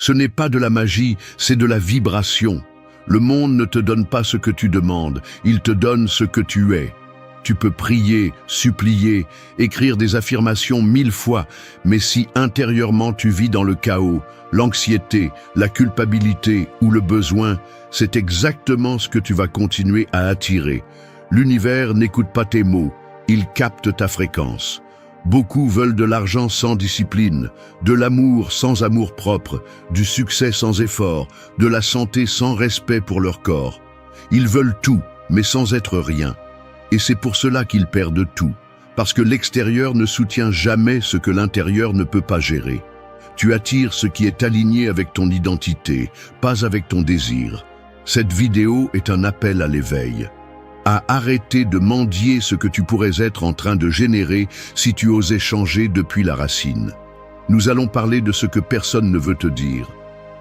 Ce n'est pas de la magie, c'est de la vibration. Le monde ne te donne pas ce que tu demandes, il te donne ce que tu es. Tu peux prier, supplier, écrire des affirmations 1000 fois, mais si intérieurement tu vis dans le chaos, l'anxiété, la culpabilité ou le besoin, c'est exactement ce que tu vas continuer à attirer. L'univers n'écoute pas tes mots, il capte ta fréquence. Beaucoup veulent de l'argent sans discipline, de l'amour sans amour-propre, du succès sans effort, de la santé sans respect pour leur corps. Ils veulent tout, mais sans être rien. Et c'est pour cela qu'ils perdent tout, parce que l'extérieur ne soutient jamais ce que l'intérieur ne peut pas gérer. Tu attires ce qui est aligné avec ton identité, pas avec ton désir. Cette vidéo est un appel à l'éveil, à arrêter de mendier ce que tu pourrais être en train de générer si tu osais changer depuis la racine. Nous allons parler de ce que personne ne veut te dire,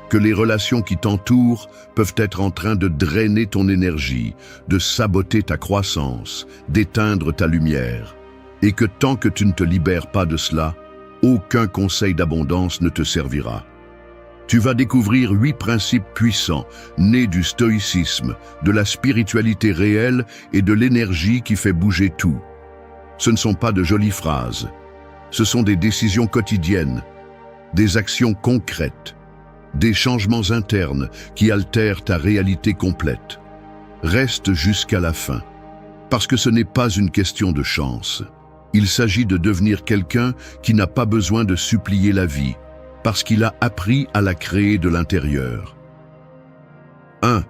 que les relations qui t'entourent peuvent être en train de drainer ton énergie, de saboter ta croissance, d'éteindre ta lumière, et que tant que tu ne te libères pas de cela, aucun conseil d'abondance ne te servira. Tu vas découvrir 8 principes puissants, nés du stoïcisme, de la spiritualité réelle et de l'énergie qui fait bouger tout. Ce ne sont pas de jolies phrases, ce sont des décisions quotidiennes, des actions concrètes, des changements internes qui altèrent ta réalité complète. Reste jusqu'à la fin, parce que ce n'est pas une question de chance. Il s'agit de devenir quelqu'un qui n'a pas besoin de supplier la vie, parce qu'il a appris à la créer de l'intérieur. 1.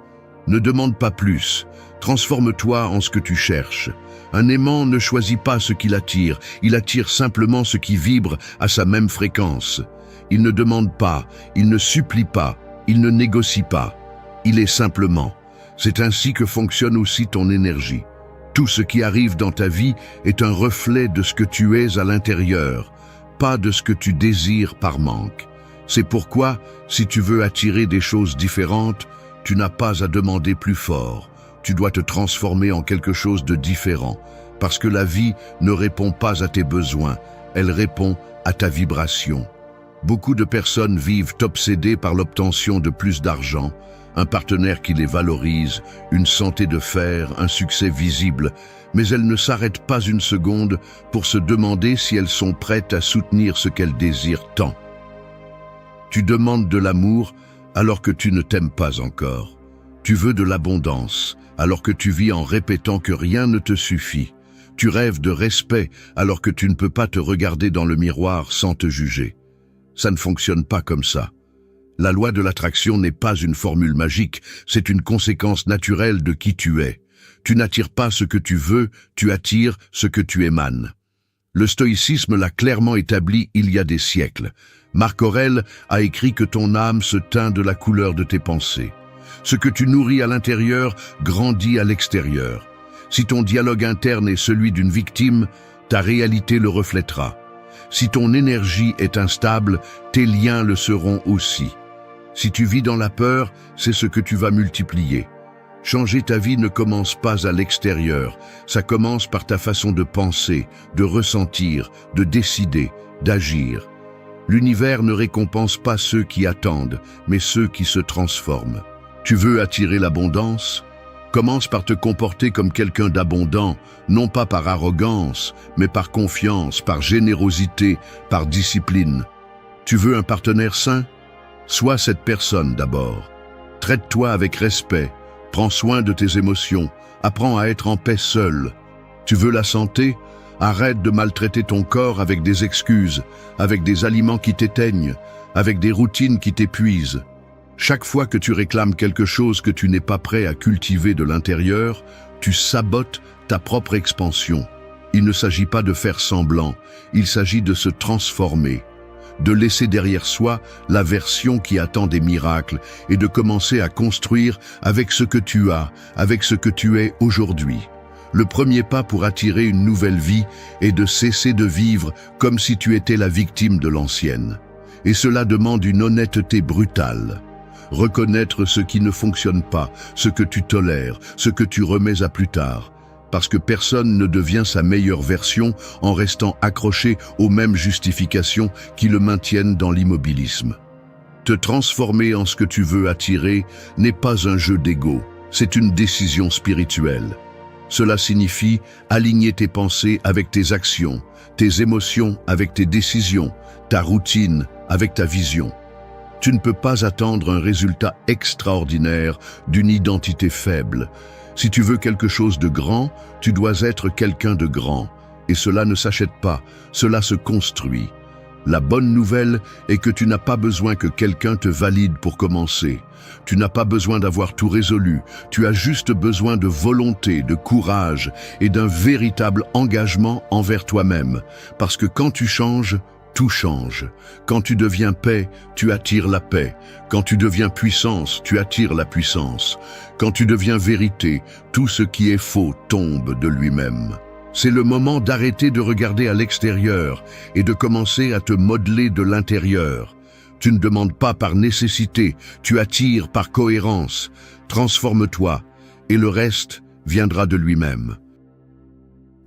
Ne demande pas plus. Transforme-toi en ce que tu cherches. Un aimant ne choisit pas ce qu'il attire, il attire simplement ce qui vibre à sa même fréquence. Il ne demande pas, il ne supplie pas, il ne négocie pas. Il est simplement. C'est ainsi que fonctionne aussi ton énergie. Tout ce qui arrive dans ta vie est un reflet de ce que tu es à l'intérieur, pas de ce que tu désires par manque. C'est pourquoi, si tu veux attirer des choses différentes, tu n'as pas à demander plus fort. Tu dois te transformer en quelque chose de différent, parce que la vie ne répond pas à tes besoins, elle répond à ta vibration. Beaucoup de personnes vivent obsédées par l'obtention de plus d'argent, un partenaire qui les valorise, une santé de fer, un succès visible, mais elles ne s'arrêtent pas une seconde pour se demander si elles sont prêtes à soutenir ce qu'elles désirent tant. Tu demandes de l'amour alors que tu ne t'aimes pas encore. Tu veux de l'abondance alors que tu vis en répétant que rien ne te suffit. Tu rêves de respect alors que tu ne peux pas te regarder dans le miroir sans te juger. Ça ne fonctionne pas comme ça. La loi de l'attraction n'est pas une formule magique, c'est une conséquence naturelle de qui tu es. Tu n'attires pas ce que tu veux, tu attires ce que tu émanes. Le stoïcisme l'a clairement établi il y a des siècles. Marc Aurèle a écrit que ton âme se teint de la couleur de tes pensées. Ce que tu nourris à l'intérieur grandit à l'extérieur. Si ton dialogue interne est celui d'une victime, ta réalité le reflètera. Si ton énergie est instable, tes liens le seront aussi. Si tu vis dans la peur, c'est ce que tu vas multiplier. Changer ta vie ne commence pas à l'extérieur, ça commence par ta façon de penser, de ressentir, de décider, d'agir. L'univers ne récompense pas ceux qui attendent, mais ceux qui se transforment. Tu veux attirer l'abondance ? Commence par te comporter comme quelqu'un d'abondant, non pas par arrogance, mais par confiance, par générosité, par discipline. Tu veux un partenaire sain ? Sois cette personne d'abord. Traite-toi avec respect, prends soin de tes émotions, apprends à être en paix seul. Tu veux la santé ? Arrête de maltraiter ton corps avec des excuses, avec des aliments qui t'éteignent, avec des routines qui t'épuisent. Chaque fois que tu réclames quelque chose que tu n'es pas prêt à cultiver de l'intérieur, tu sabotes ta propre expansion. Il ne s'agit pas de faire semblant, il s'agit de se transformer, de laisser derrière soi la version qui attend des miracles et de commencer à construire avec ce que tu as, avec ce que tu es aujourd'hui. Le premier pas pour attirer une nouvelle vie est de cesser de vivre comme si tu étais la victime de l'ancienne. Et cela demande une honnêteté brutale. Reconnaître ce qui ne fonctionne pas, ce que tu tolères, ce que tu remets à plus tard. Parce que personne ne devient sa meilleure version en restant accroché aux mêmes justifications qui le maintiennent dans l'immobilisme. Te transformer en ce que tu veux attirer n'est pas un jeu d'ego, c'est une décision spirituelle. Cela signifie aligner tes pensées avec tes actions, tes émotions avec tes décisions, ta routine avec ta vision. Tu ne peux pas attendre un résultat extraordinaire d'une identité faible. Si tu veux quelque chose de grand, tu dois être quelqu'un de grand. Et cela ne s'achète pas, cela se construit. La bonne nouvelle est que tu n'as pas besoin que quelqu'un te valide pour commencer. Tu n'as pas besoin d'avoir tout résolu, tu as juste besoin de volonté, de courage et d'un véritable engagement envers toi-même. Parce que quand tu changes, tout change. Quand tu deviens paix, tu attires la paix. Quand tu deviens puissance, tu attires la puissance. Quand tu deviens vérité, tout ce qui est faux tombe de lui-même. C'est le moment d'arrêter de regarder à l'extérieur et de commencer à te modeler de l'intérieur. Tu ne demandes pas par nécessité, tu attires par cohérence. Transforme-toi et le reste viendra de lui-même.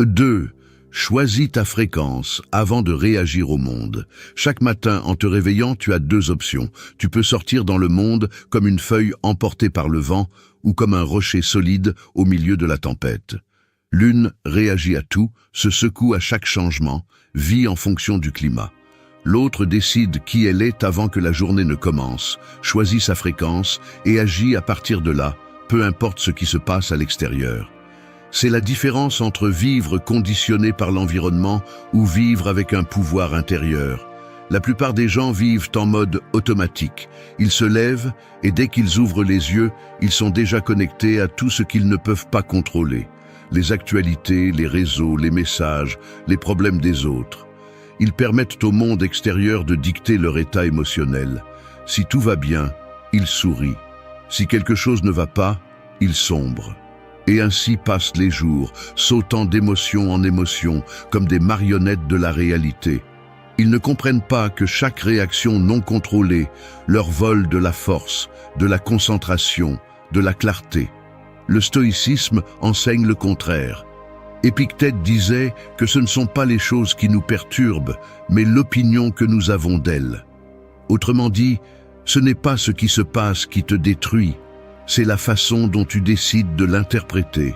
2. Choisis ta fréquence avant de réagir au monde. Chaque matin, en te réveillant, tu as 2 options. Tu peux sortir dans le monde comme une feuille emportée par le vent ou comme un rocher solide au milieu de la tempête. L'une réagit à tout, se secoue à chaque changement, vit en fonction du climat. L'autre décide qui elle est avant que la journée ne commence, choisit sa fréquence et agit à partir de là, peu importe ce qui se passe à l'extérieur. C'est la différence entre vivre conditionné par l'environnement ou vivre avec un pouvoir intérieur. La plupart des gens vivent en mode automatique. Ils se lèvent et dès qu'ils ouvrent les yeux, ils sont déjà connectés à tout ce qu'ils ne peuvent pas contrôler. Les actualités, les réseaux, les messages, les problèmes des autres. Ils permettent au monde extérieur de dicter leur état émotionnel. Si tout va bien, ils sourient. Si quelque chose ne va pas, ils sombrent. Et ainsi passent les jours, sautant d'émotion en émotion, comme des marionnettes de la réalité. Ils ne comprennent pas que chaque réaction non contrôlée leur vole de la force, de la concentration, de la clarté. Le stoïcisme enseigne le contraire. Épictète disait que ce ne sont pas les choses qui nous perturbent, mais l'opinion que nous avons d'elles. Autrement dit, ce n'est pas ce qui se passe qui te détruit, c'est la façon dont tu décides de l'interpréter.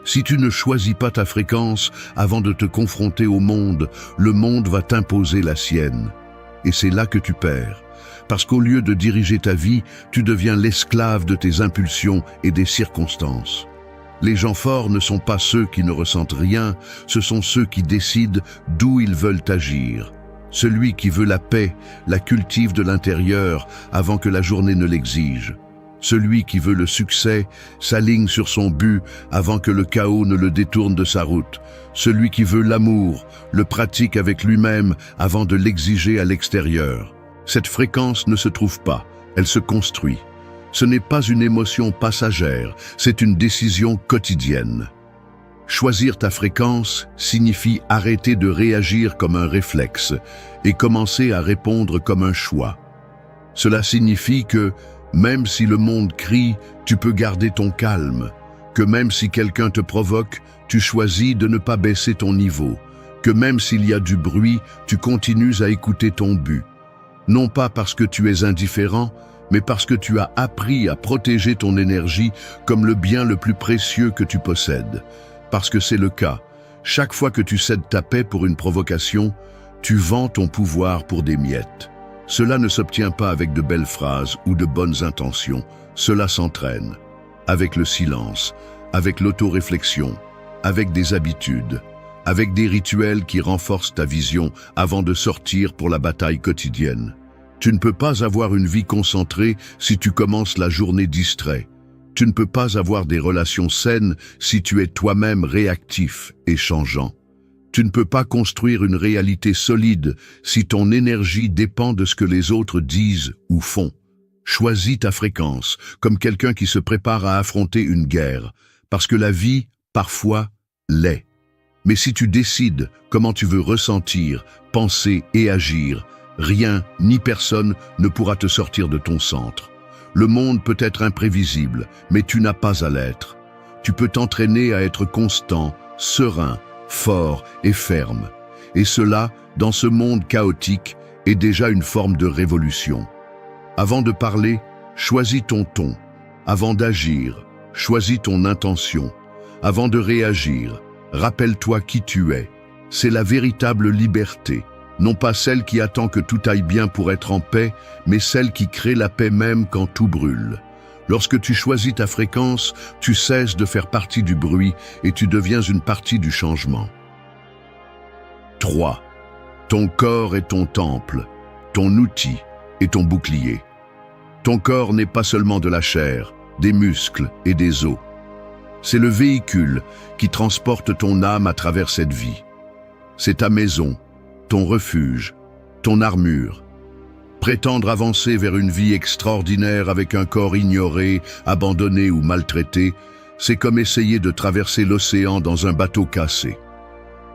Si tu ne choisis pas ta fréquence avant de te confronter au monde, le monde va t'imposer la sienne. Et c'est là que tu perds. Parce qu'au lieu de diriger ta vie, tu deviens l'esclave de tes impulsions et des circonstances. Les gens forts ne sont pas ceux qui ne ressentent rien, ce sont ceux qui décident d'où ils veulent agir. Celui qui veut la paix la cultive de l'intérieur avant que la journée ne l'exige. Celui qui veut le succès s'aligne sur son but avant que le chaos ne le détourne de sa route. Celui qui veut l'amour le pratique avec lui-même avant de l'exiger à l'extérieur. Cette fréquence ne se trouve pas, elle se construit. Ce n'est pas une émotion passagère, c'est une décision quotidienne. Choisir ta fréquence signifie arrêter de réagir comme un réflexe et commencer à répondre comme un choix. Cela signifie que, même si le monde crie, tu peux garder ton calme, que même si quelqu'un te provoque, tu choisis de ne pas baisser ton niveau, que même s'il y a du bruit, tu continues à écouter ton but. Non pas parce que tu es indifférent, mais parce que tu as appris à protéger ton énergie comme le bien le plus précieux que tu possèdes. Parce que c'est le cas. Chaque fois que tu cèdes ta paix pour une provocation, tu vends ton pouvoir pour des miettes. Cela ne s'obtient pas avec de belles phrases ou de bonnes intentions. Cela s'entraîne. Avec le silence, avec l'autoréflexion, avec des habitudes, avec des rituels qui renforcent ta vision avant de sortir pour la bataille quotidienne. Tu ne peux pas avoir une vie concentrée si tu commences la journée distrait. Tu ne peux pas avoir des relations saines si tu es toi-même réactif et changeant. Tu ne peux pas construire une réalité solide si ton énergie dépend de ce que les autres disent ou font. Choisis ta fréquence comme quelqu'un qui se prépare à affronter une guerre, parce que la vie, parfois, l'est. Mais si tu décides comment tu veux ressentir, penser et agir, rien ni personne ne pourra te sortir de ton centre. Le monde peut être imprévisible, mais tu n'as pas à l'être. Tu peux t'entraîner à être constant, serein, fort et ferme. Et cela, dans ce monde chaotique, est déjà une forme de révolution. Avant de parler, choisis ton ton. Avant d'agir, choisis ton intention. Avant de réagir, rappelle-toi qui tu es. C'est la véritable liberté, non pas celle qui attend que tout aille bien pour être en paix, mais celle qui crée la paix même quand tout brûle. Lorsque tu choisis ta fréquence, tu cesses de faire partie du bruit et tu deviens une partie du changement. 3. Ton corps est ton temple, ton outil et ton bouclier. Ton corps n'est pas seulement de la chair, des muscles et des os. C'est le véhicule qui transporte ton âme à travers cette vie. C'est ta maison, ton refuge, ton armure. Prétendre avancer vers une vie extraordinaire avec un corps ignoré, abandonné ou maltraité, c'est comme essayer de traverser l'océan dans un bateau cassé.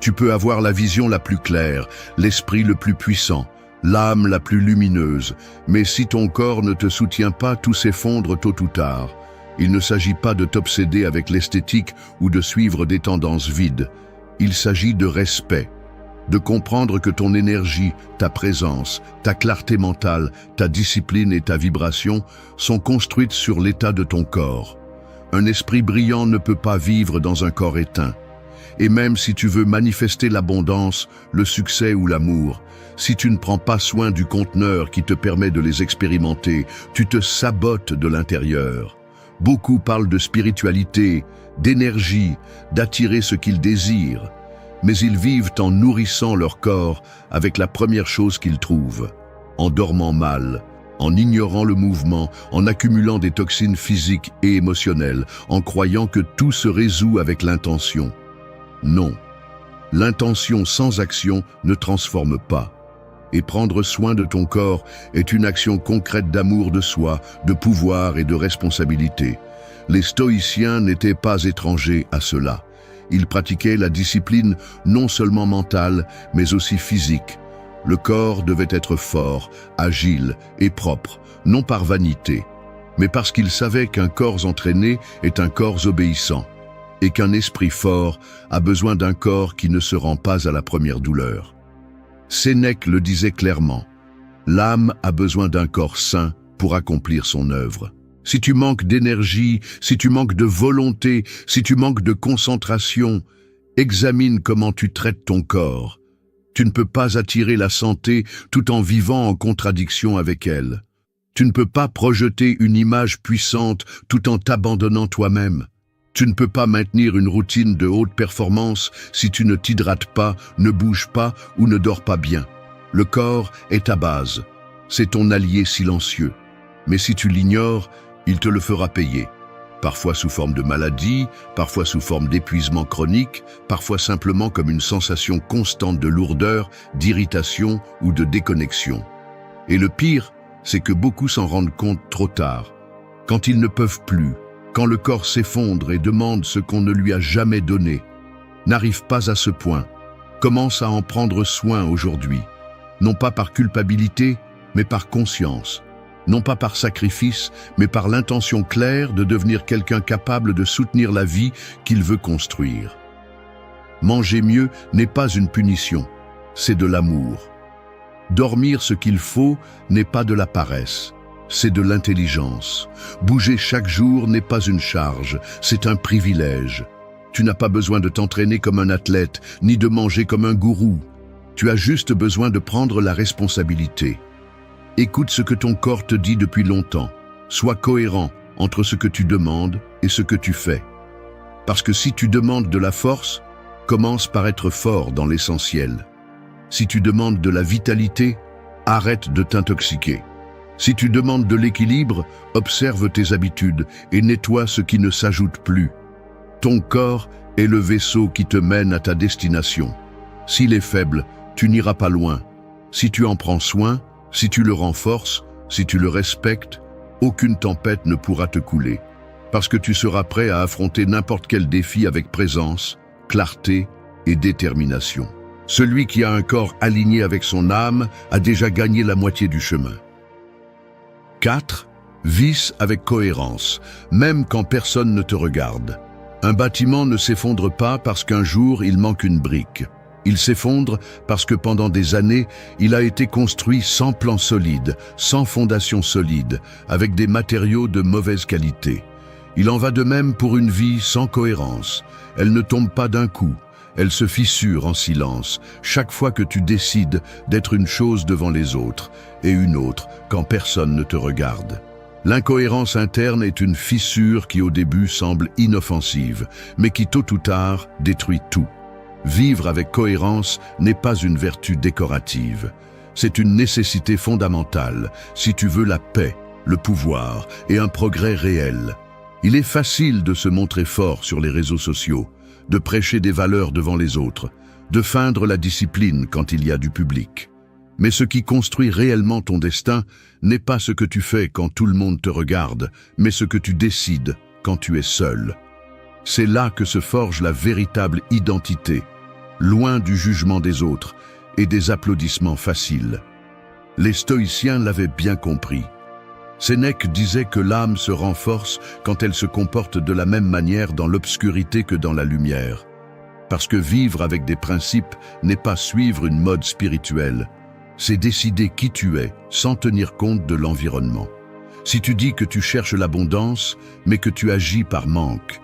Tu peux avoir la vision la plus claire, l'esprit le plus puissant, l'âme la plus lumineuse, mais si ton corps ne te soutient pas, tout s'effondre tôt ou tard. Il ne s'agit pas de t'obséder avec l'esthétique ou de suivre des tendances vides. Il s'agit de respect, de comprendre que ton énergie, ta présence, ta clarté mentale, ta discipline et ta vibration sont construites sur l'état de ton corps. Un esprit brillant ne peut pas vivre dans un corps éteint. Et même si tu veux manifester l'abondance, le succès ou l'amour, si tu ne prends pas soin du conteneur qui te permet de les expérimenter, tu te sabotes de l'intérieur. Beaucoup parlent de spiritualité, d'énergie, d'attirer ce qu'ils désirent, mais ils vivent en nourrissant leur corps avec la première chose qu'ils trouvent, en dormant mal, en ignorant le mouvement, en accumulant des toxines physiques et émotionnelles, en croyant que tout se résout avec l'intention. Non, l'intention sans action ne transforme pas. Et prendre soin de ton corps est une action concrète d'amour de soi, de pouvoir et de responsabilité. Les stoïciens n'étaient pas étrangers à cela. Ils pratiquaient la discipline non seulement mentale, mais aussi physique. Le corps devait être fort, agile et propre, non par vanité, mais parce qu'ils savaient qu'un corps entraîné est un corps obéissant, et qu'un esprit fort a besoin d'un corps qui ne se rend pas à la première douleur. Sénèque le disait clairement, l'âme a besoin d'un corps sain pour accomplir son œuvre. Si tu manques d'énergie, si tu manques de volonté, si tu manques de concentration, examine comment tu traites ton corps. Tu ne peux pas attirer la santé tout en vivant en contradiction avec elle. Tu ne peux pas projeter une image puissante tout en t'abandonnant toi-même. Tu ne peux pas maintenir une routine de haute performance si tu ne t'hydrates pas, ne bouges pas ou ne dors pas bien. Le corps est ta base. C'est ton allié silencieux. Mais si tu l'ignores, il te le fera payer. Parfois sous forme de maladie, parfois sous forme d'épuisement chronique, parfois simplement comme une sensation constante de lourdeur, d'irritation ou de déconnexion. Et le pire, c'est que beaucoup s'en rendent compte trop tard, quand ils ne peuvent plus, quand le corps s'effondre et demande ce qu'on ne lui a jamais donné. N'arrive pas à ce point. Commence à en prendre soin aujourd'hui, non pas par culpabilité, mais par conscience. Non pas par sacrifice, mais par l'intention claire de devenir quelqu'un capable de soutenir la vie qu'il veut construire. Manger mieux n'est pas une punition, c'est de l'amour. Dormir ce qu'il faut n'est pas de la paresse, c'est de l'intelligence. Bouger chaque jour n'est pas une charge, c'est un privilège. Tu n'as pas besoin de t'entraîner comme un athlète, ni de manger comme un gourou. Tu as juste besoin de prendre la responsabilité. Écoute ce que ton corps te dit depuis longtemps. Sois cohérent entre ce que tu demandes et ce que tu fais. Parce que si tu demandes de la force, commence par être fort dans l'essentiel. Si tu demandes de la vitalité, arrête de t'intoxiquer. Si tu demandes de l'équilibre, observe tes habitudes et nettoie ce qui ne s'ajoute plus. Ton corps est le vaisseau qui te mène à ta destination. S'il est faible, tu n'iras pas loin. Si tu en prends soin, si tu le renforces, si tu le respectes, aucune tempête ne pourra te couler, parce que tu seras prêt à affronter n'importe quel défi avec présence, clarté et détermination. Celui qui a un corps aligné avec son âme a déjà gagné la moitié du chemin. 4. Vis avec cohérence, même quand personne ne te regarde. Un bâtiment ne s'effondre pas parce qu'un jour il manque une brique. Il s'effondre parce que pendant des années, il a été construit sans plan solide, sans fondation solide, avec des matériaux de mauvaise qualité. Il en va de même pour une vie sans cohérence. Elle ne tombe pas d'un coup, elle se fissure en silence, chaque fois que tu décides d'être une chose devant les autres, et une autre quand personne ne te regarde. L'incohérence interne est une fissure qui au début semble inoffensive, mais qui tôt ou tard détruit tout. Vivre avec cohérence n'est pas une vertu décorative. C'est une nécessité fondamentale si tu veux la paix, le pouvoir et un progrès réel. Il est facile de se montrer fort sur les réseaux sociaux, de prêcher des valeurs devant les autres, de feindre la discipline quand il y a du public. Mais ce qui construit réellement ton destin n'est pas ce que tu fais quand tout le monde te regarde, mais ce que tu décides quand tu es seul. C'est là que se forge la véritable identité, loin du jugement des autres et des applaudissements faciles. Les stoïciens l'avaient bien compris. Sénèque disait que l'âme se renforce quand elle se comporte de la même manière dans l'obscurité que dans la lumière. Parce que vivre avec des principes n'est pas suivre une mode spirituelle, c'est décider qui tu es sans tenir compte de l'environnement. Si tu dis que tu cherches l'abondance, mais que tu agis par manque,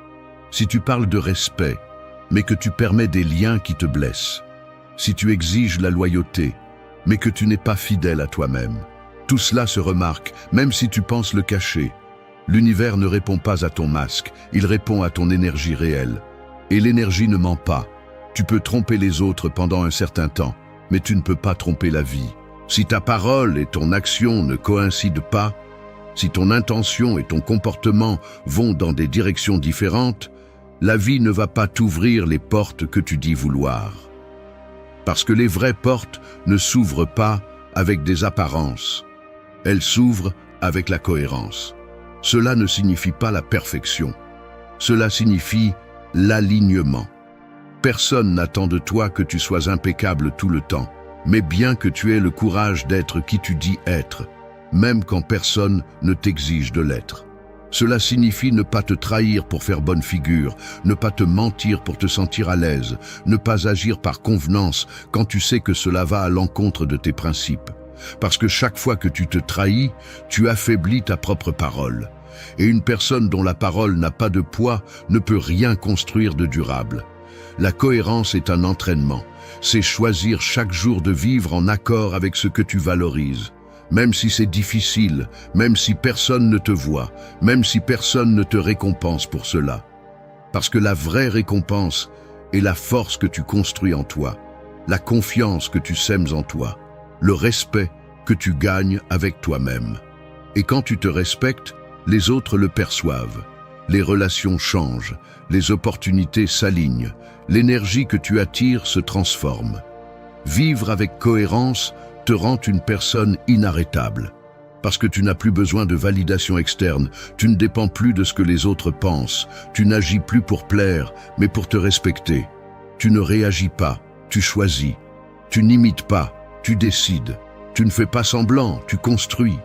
si tu parles de respect, mais que tu permets des liens qui te blessent, si tu exiges la loyauté, mais que tu n'es pas fidèle à toi-même, tout cela se remarque, même si tu penses le cacher. L'univers ne répond pas à ton masque, il répond à ton énergie réelle. Et l'énergie ne ment pas. Tu peux tromper les autres pendant un certain temps, mais tu ne peux pas tromper la vie. Si ta parole et ton action ne coïncident pas, si ton intention et ton comportement vont dans des directions différentes, la vie ne va pas t'ouvrir les portes que tu dis vouloir. Parce que les vraies portes ne s'ouvrent pas avec des apparences. Elles s'ouvrent avec la cohérence. Cela ne signifie pas la perfection. Cela signifie l'alignement. Personne n'attend de toi que tu sois impeccable tout le temps, mais bien que tu aies le courage d'être qui tu dis être, même quand personne ne t'exige de l'être. Cela signifie ne pas te trahir pour faire bonne figure, ne pas te mentir pour te sentir à l'aise, ne pas agir par convenance quand tu sais que cela va à l'encontre de tes principes. Parce que chaque fois que tu te trahis, tu affaiblis ta propre parole. Et une personne dont la parole n'a pas de poids ne peut rien construire de durable. La cohérence est un entraînement. C'est choisir chaque jour de vivre en accord avec ce que tu valorises. Même si c'est difficile, même si personne ne te voit, même si personne ne te récompense pour cela. Parce que la vraie récompense est la force que tu construis en toi, la confiance que tu sèmes en toi, le respect que tu gagnes avec toi-même. Et quand tu te respectes, les autres le perçoivent. Les relations changent, les opportunités s'alignent, l'énergie que tu attires se transforme. Vivre avec cohérence te rend une personne inarrêtable. Parce que tu n'as plus besoin de validation externe, tu ne dépends plus de ce que les autres pensent, tu n'agis plus pour plaire, mais pour te respecter. Tu ne réagis pas, tu choisis. Tu n'imites pas, tu décides. Tu ne fais pas semblant, tu construis.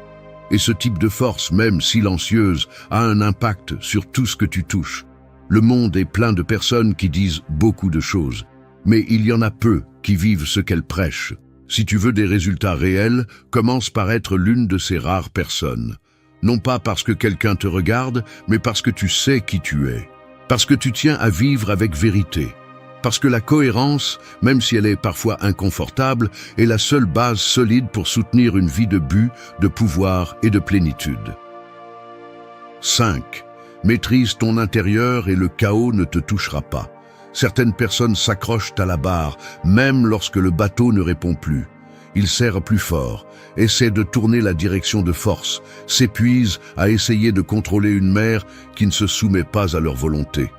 Et ce type de force, même silencieuse, a un impact sur tout ce que tu touches. Le monde est plein de personnes qui disent beaucoup de choses, mais il y en a peu qui vivent ce qu'elles prêchent. Si tu veux des résultats réels, commence par être l'une de ces rares personnes. Non pas parce que quelqu'un te regarde, mais parce que tu sais qui tu es. Parce que tu tiens à vivre avec vérité. Parce que la cohérence, même si elle est parfois inconfortable, est la seule base solide pour soutenir une vie de but, de pouvoir et de plénitude. 5. Maîtrise ton intérieur et le chaos ne te touchera pas. Certaines personnes s'accrochent à la barre, même lorsque le bateau ne répond plus. Ils serrent plus fort, essaient de tourner la direction de force, s'épuisent à essayer de contrôler une mer qui ne se soumet pas à leur volonté.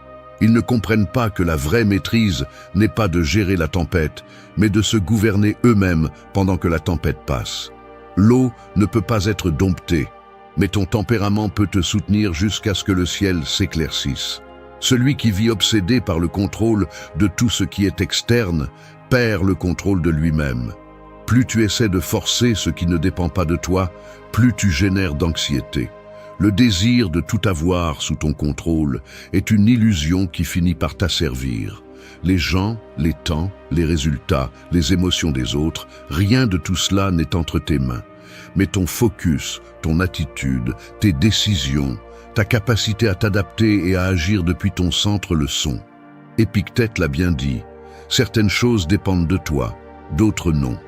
Ils ne comprennent pas que la vraie maîtrise n'est pas de gérer la tempête, mais de se gouverner eux-mêmes pendant que la tempête passe. L'eau ne peut pas être domptée, mais ton tempérament peut te soutenir jusqu'à ce que le ciel s'éclaircisse. Celui qui vit obsédé par le contrôle de tout ce qui est externe perd le contrôle de lui-même. Plus tu essaies de forcer ce qui ne dépend pas de toi, plus tu génères d'anxiété. Le désir de tout avoir sous ton contrôle est une illusion qui finit par t'asservir. Les gens, les temps, les résultats, les émotions des autres, rien de tout cela n'est entre tes mains. Mais ton focus, ton attitude, tes décisions, ta capacité à t'adapter et à agir depuis ton centre le sont. Épictète l'a bien dit, certaines choses dépendent de toi, d'autres non.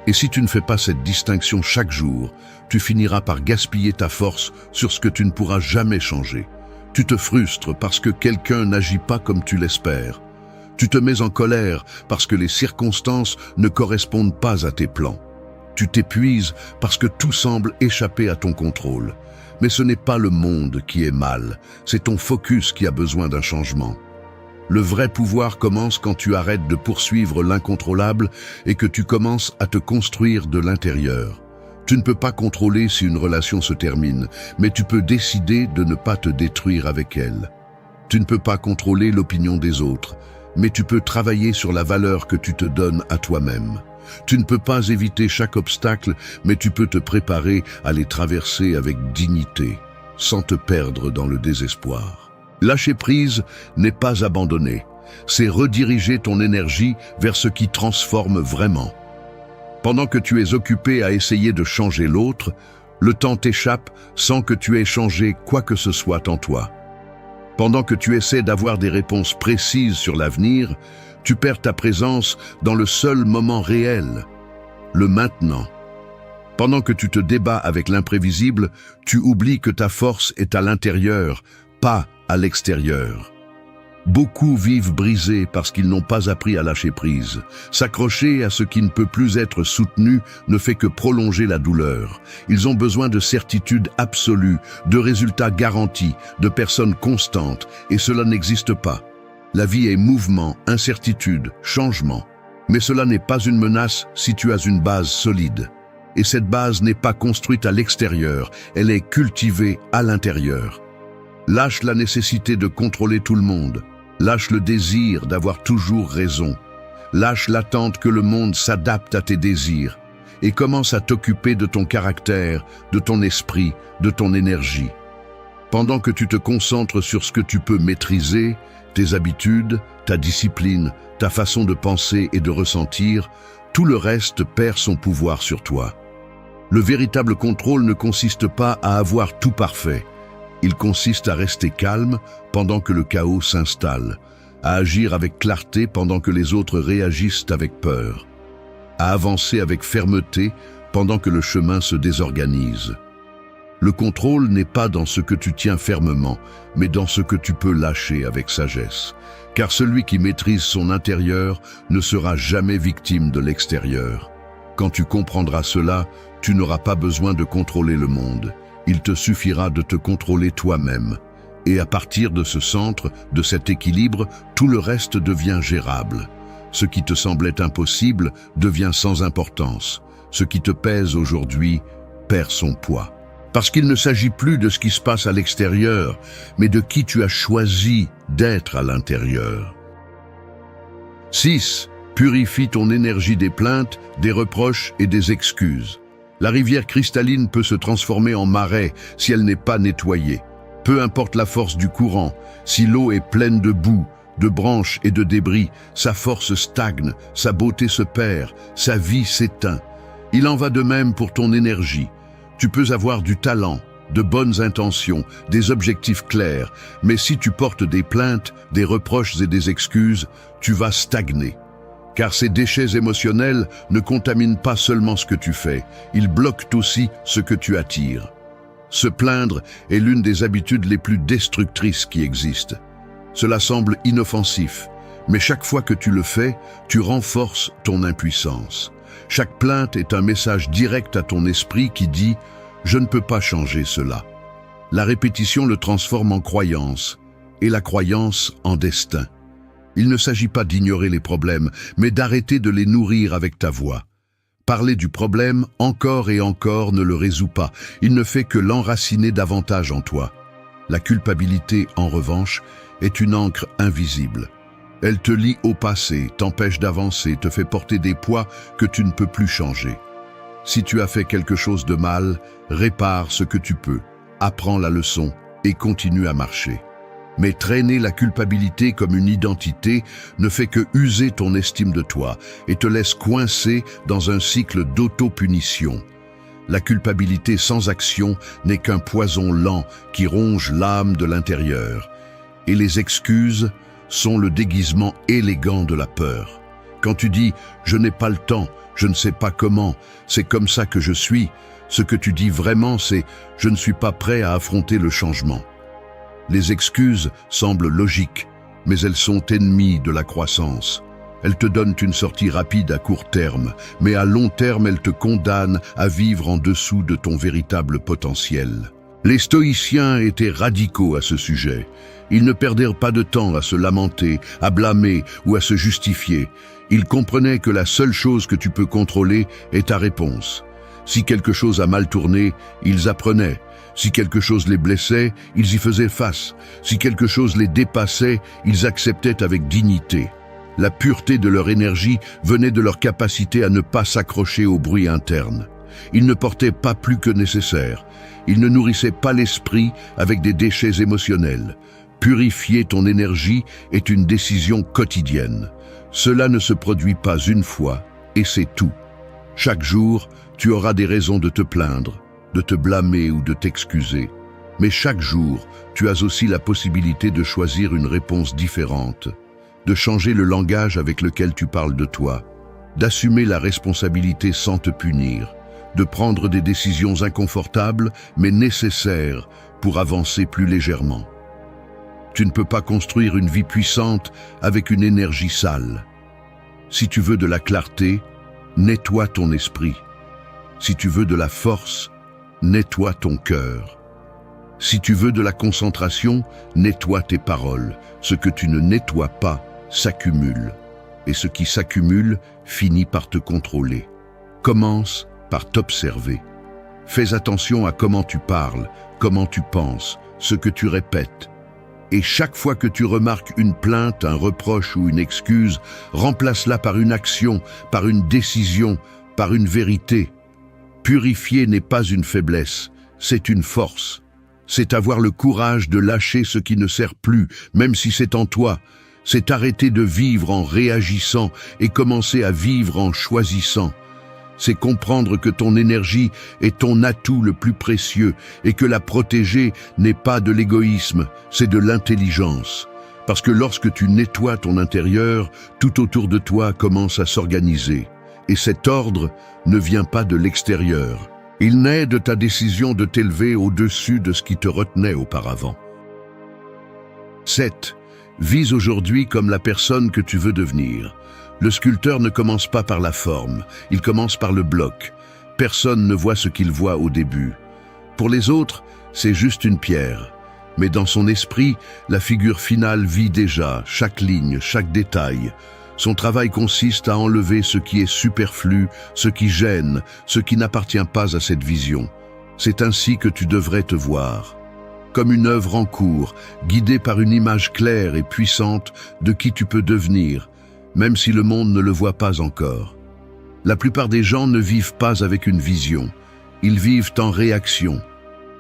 Et si tu ne fais pas cette distinction chaque jour, tu finiras par gaspiller ta force sur ce que tu ne pourras jamais changer. Tu te frustres parce que quelqu'un n'agit pas comme tu l'espères. Tu te mets en colère parce que les circonstances ne correspondent pas à tes plans. Tu t'épuises parce que tout semble échapper à ton contrôle. Mais ce n'est pas le monde qui est mal, c'est ton focus qui a besoin d'un changement. Le vrai pouvoir commence quand tu arrêtes de poursuivre l'incontrôlable et que tu commences à te construire de l'intérieur. Tu ne peux pas contrôler si une relation se termine, mais tu peux décider de ne pas te détruire avec elle. Tu ne peux pas contrôler l'opinion des autres, mais tu peux travailler sur la valeur que tu te donnes à toi-même. Tu ne peux pas éviter chaque obstacle, mais tu peux te préparer à les traverser avec dignité, sans te perdre dans le désespoir. Lâcher prise n'est pas abandonner, c'est rediriger ton énergie vers ce qui transforme vraiment. Pendant que tu es occupé à essayer de changer l'autre, le temps t'échappe sans que tu aies changé quoi que ce soit en toi. Pendant que tu essaies d'avoir des réponses précises sur l'avenir, tu perds ta présence dans le seul moment réel, le maintenant. Pendant que tu te débats avec l'imprévisible, tu oublies que ta force est à l'intérieur, pas à l'extérieur. Beaucoup vivent brisés parce qu'ils n'ont pas appris à lâcher prise. S'accrocher à ce qui ne peut plus être soutenu ne fait que prolonger la douleur. Ils ont besoin de certitudes absolues, de résultats garantis, de personnes constantes, et cela n'existe pas. La vie est mouvement, incertitude, changement. Mais cela n'est pas une menace si tu as une base solide. Et cette base n'est pas construite à l'extérieur, elle est cultivée à l'intérieur. Lâche la nécessité de contrôler tout le monde. Lâche le désir d'avoir toujours raison. Lâche l'attente que le monde s'adapte à tes désirs. Et commence à t'occuper de ton caractère, de ton esprit, de ton énergie. Pendant que tu te concentres sur ce que tu peux maîtriser, tes habitudes, ta discipline, ta façon de penser et de ressentir, tout le reste perd son pouvoir sur toi. Le véritable contrôle ne consiste pas à avoir tout parfait. Il consiste à rester calme pendant que le chaos s'installe, à agir avec clarté pendant que les autres réagissent avec peur, à avancer avec fermeté pendant que le chemin se désorganise. Le contrôle n'est pas dans ce que tu tiens fermement, mais dans ce que tu peux lâcher avec sagesse. Car celui qui maîtrise son intérieur ne sera jamais victime de l'extérieur. Quand tu comprendras cela, tu n'auras pas besoin de contrôler le monde. Il te suffira de te contrôler toi-même. Et à partir de ce centre, de cet équilibre, tout le reste devient gérable. Ce qui te semblait impossible devient sans importance. Ce qui te pèse aujourd'hui perd son poids. Parce qu'il ne s'agit plus de ce qui se passe à l'extérieur, mais de qui tu as choisi d'être à l'intérieur. 6. Purifie ton énergie des plaintes, des reproches et des excuses. La rivière cristalline peut se transformer en marais si elle n'est pas nettoyée. Peu importe la force du courant, si l'eau est pleine de boue, de branches et de débris, sa force stagne, sa beauté se perd, sa vie s'éteint. Il en va de même pour ton énergie. Tu peux avoir du talent, de bonnes intentions, des objectifs clairs, mais si tu portes des plaintes, des reproches et des excuses, tu vas stagner. Car ces déchets émotionnels ne contaminent pas seulement ce que tu fais, ils bloquent aussi ce que tu attires. Se plaindre est l'une des habitudes les plus destructrices qui existent. Cela semble inoffensif, mais chaque fois que tu le fais, tu renforces ton impuissance. Chaque plainte est un message direct à ton esprit qui dit « Je ne peux pas changer cela ». La répétition le transforme en croyance, et la croyance en destin. Il ne s'agit pas d'ignorer les problèmes, mais d'arrêter de les nourrir avec ta voix. Parler du problème encore et encore ne le résout pas, il ne fait que l'enraciner davantage en toi. La culpabilité, en revanche, est une encre invisible. Elle te lie au passé, t'empêche d'avancer, te fait porter des poids que tu ne peux plus changer. Si tu as fait quelque chose de mal, répare ce que tu peux, apprends la leçon et continue à marcher. Mais traîner la culpabilité comme une identité ne fait que user ton estime de toi et te laisse coincé dans un cycle d'auto-punition. La culpabilité sans action n'est qu'un poison lent qui ronge l'âme de l'intérieur. Et les excuses sont le déguisement élégant de la peur. Quand tu dis « je n'ai pas le temps, je ne sais pas comment, c'est comme ça que je suis », ce que tu dis vraiment c'est « je ne suis pas prêt à affronter le changement ». Les excuses semblent logiques, mais elles sont ennemies de la croissance. Elles te donnent une sortie rapide à court terme, mais à long terme elles te condamnent à vivre en dessous de ton véritable potentiel. Les stoïciens étaient radicaux à ce sujet. Ils ne perdèrent pas de temps à se lamenter, à blâmer ou à se justifier. Ils comprenaient que la seule chose que tu peux contrôler est ta réponse. Si quelque chose a mal tourné, ils apprenaient. Si quelque chose les blessait, ils y faisaient face. Si quelque chose les dépassait, ils acceptaient avec dignité. La pureté de leur énergie venait de leur capacité à ne pas s'accrocher au bruit interne. Ils ne portaient pas plus que nécessaire. Ils ne nourrissaient pas l'esprit avec des déchets émotionnels. Purifier ton énergie est une décision quotidienne. Cela ne se produit pas une fois, et c'est tout. Chaque jour, tu auras des raisons de te plaindre, de te blâmer ou de t'excuser. Mais chaque jour, tu as aussi la possibilité de choisir une réponse différente, de changer le langage avec lequel tu parles de toi, d'assumer la responsabilité sans te punir, de prendre des décisions inconfortables mais nécessaires pour avancer plus légèrement. Tu ne peux pas construire une vie puissante avec une énergie sale. Si tu veux de la clarté, nettoie ton esprit. Si tu veux de la force, nettoie ton cœur. Si tu veux de la concentration, nettoie tes paroles. Ce que tu ne nettoies pas s'accumule. Et ce qui s'accumule finit par te contrôler. Commence par t'observer. Fais attention à comment tu parles, comment tu penses, ce que tu répètes. Et chaque fois que tu remarques une plainte, un reproche ou une excuse, remplace-la par une action, par une décision, par une vérité. Purifier n'est pas une faiblesse, c'est une force. C'est avoir le courage de lâcher ce qui ne sert plus, même si c'est en toi. C'est arrêter de vivre en réagissant et commencer à vivre en choisissant. C'est comprendre que ton énergie est ton atout le plus précieux et que la protéger n'est pas de l'égoïsme, c'est de l'intelligence. Parce que lorsque tu nettoies ton intérieur, tout autour de toi commence à s'organiser. Et cet ordre ne vient pas de l'extérieur. Il naît de ta décision de t'élever au-dessus de ce qui te retenait auparavant. 7. Vise aujourd'hui comme la personne que tu veux devenir. Le sculpteur ne commence pas par la forme, il commence par le bloc. Personne ne voit ce qu'il voit au début. Pour les autres, c'est juste une pierre. Mais dans son esprit, la figure finale vit déjà, chaque ligne, chaque détail. Son travail consiste à enlever ce qui est superflu, ce qui gêne, ce qui n'appartient pas à cette vision. C'est ainsi que tu devrais te voir. Comme une œuvre en cours, guidée par une image claire et puissante de qui tu peux devenir, même si le monde ne le voit pas encore. La plupart des gens ne vivent pas avec une vision. Ils vivent en réaction.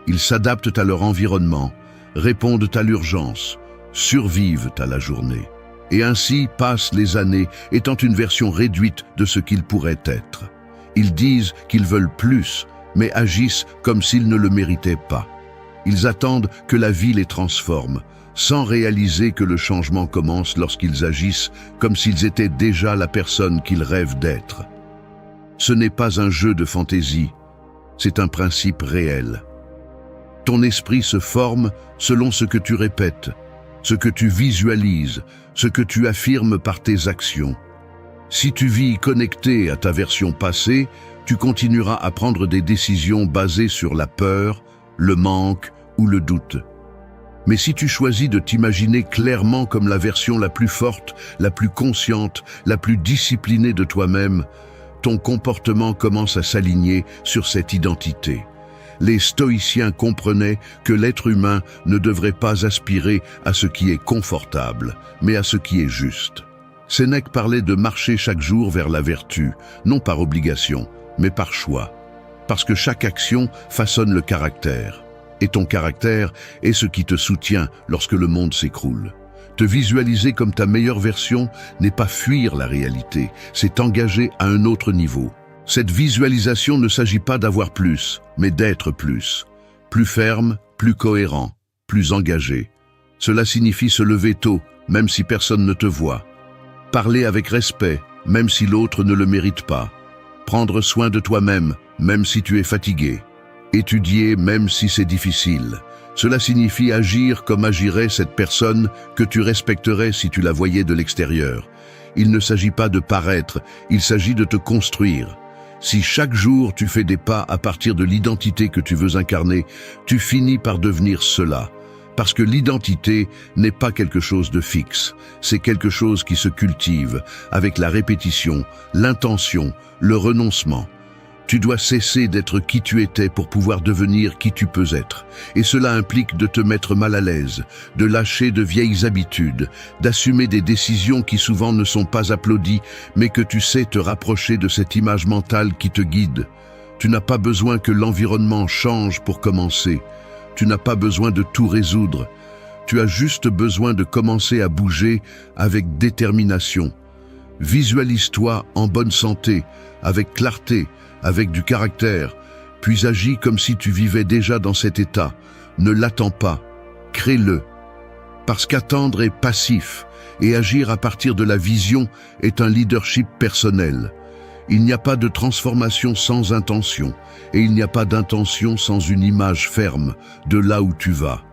Ils s'adaptent à leur environnement, répondent à l'urgence, survivent à la journée. Et ainsi passent les années, étant une version réduite de ce qu'ils pourraient être. Ils disent qu'ils veulent plus, mais agissent comme s'ils ne le méritaient pas. Ils attendent que la vie les transforme, sans réaliser que le changement commence lorsqu'ils agissent comme s'ils étaient déjà la personne qu'ils rêvent d'être. Ce n'est pas un jeu de fantaisie, c'est un principe réel. Ton esprit se forme selon ce que tu répètes, ce que tu visualises, ce que tu affirmes par tes actions. Si tu vis connecté à ta version passée, tu continueras à prendre des décisions basées sur la peur, le manque ou le doute. Mais si tu choisis de t'imaginer clairement comme la version la plus forte, la plus consciente, la plus disciplinée de toi-même, ton comportement commence à s'aligner sur cette identité. Les stoïciens comprenaient que l'être humain ne devrait pas aspirer à ce qui est confortable, mais à ce qui est juste. Sénèque parlait de marcher chaque jour vers la vertu, non par obligation, mais par choix. Parce que chaque action façonne le caractère. et ton caractère est ce qui te soutient lorsque le monde s'écroule. Te visualiser comme ta meilleure version n'est pas fuir la réalité, c'est t'engager à un autre niveau. Cette visualisation ne s'agit pas d'avoir plus, mais d'être plus. Plus ferme, plus cohérent, plus engagé. Cela signifie se lever tôt, même si personne ne te voit. Parler avec respect, même si l'autre ne le mérite pas. Prendre soin de toi-même, même si tu es fatigué. Étudier, même si c'est difficile. Cela signifie agir comme agirait cette personne que tu respecterais si tu la voyais de l'extérieur. Il ne s'agit pas de paraître, il s'agit de te construire. Si chaque jour tu fais des pas à partir de l'identité que tu veux incarner, tu finis par devenir cela. Parce que l'identité n'est pas quelque chose de fixe, c'est quelque chose qui se cultive avec la répétition, l'intention, le renoncement. Tu dois cesser d'être qui tu étais pour pouvoir devenir qui tu peux être. Et cela implique de te mettre mal à l'aise, de lâcher de vieilles habitudes, d'assumer des décisions qui souvent ne sont pas applaudies, mais que tu sais te rapprocher de cette image mentale qui te guide. Tu n'as pas besoin que l'environnement change pour commencer. Tu n'as pas besoin de tout résoudre. Tu as juste besoin de commencer à bouger avec détermination. Visualise-toi en bonne santé, avec clarté, avec du caractère, puis agis comme si tu vivais déjà dans cet état. Ne l'attends pas, crée-le. Parce qu'attendre est passif, et agir à partir de la vision est un leadership personnel. Il n'y a pas de transformation sans intention, et il n'y a pas d'intention sans une image ferme de là où tu vas.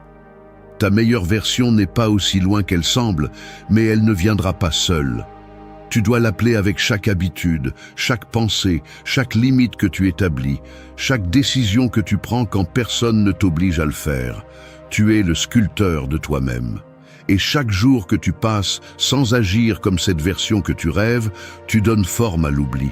Ta meilleure version n'est pas aussi loin qu'elle semble, mais elle ne viendra pas seule. Tu dois l'appeler avec chaque habitude, chaque pensée, chaque limite que tu établis, chaque décision que tu prends quand personne ne t'oblige à le faire. Tu es le sculpteur de toi-même. Et chaque jour que tu passes sans agir comme cette version que tu rêves, tu donnes forme à l'oubli.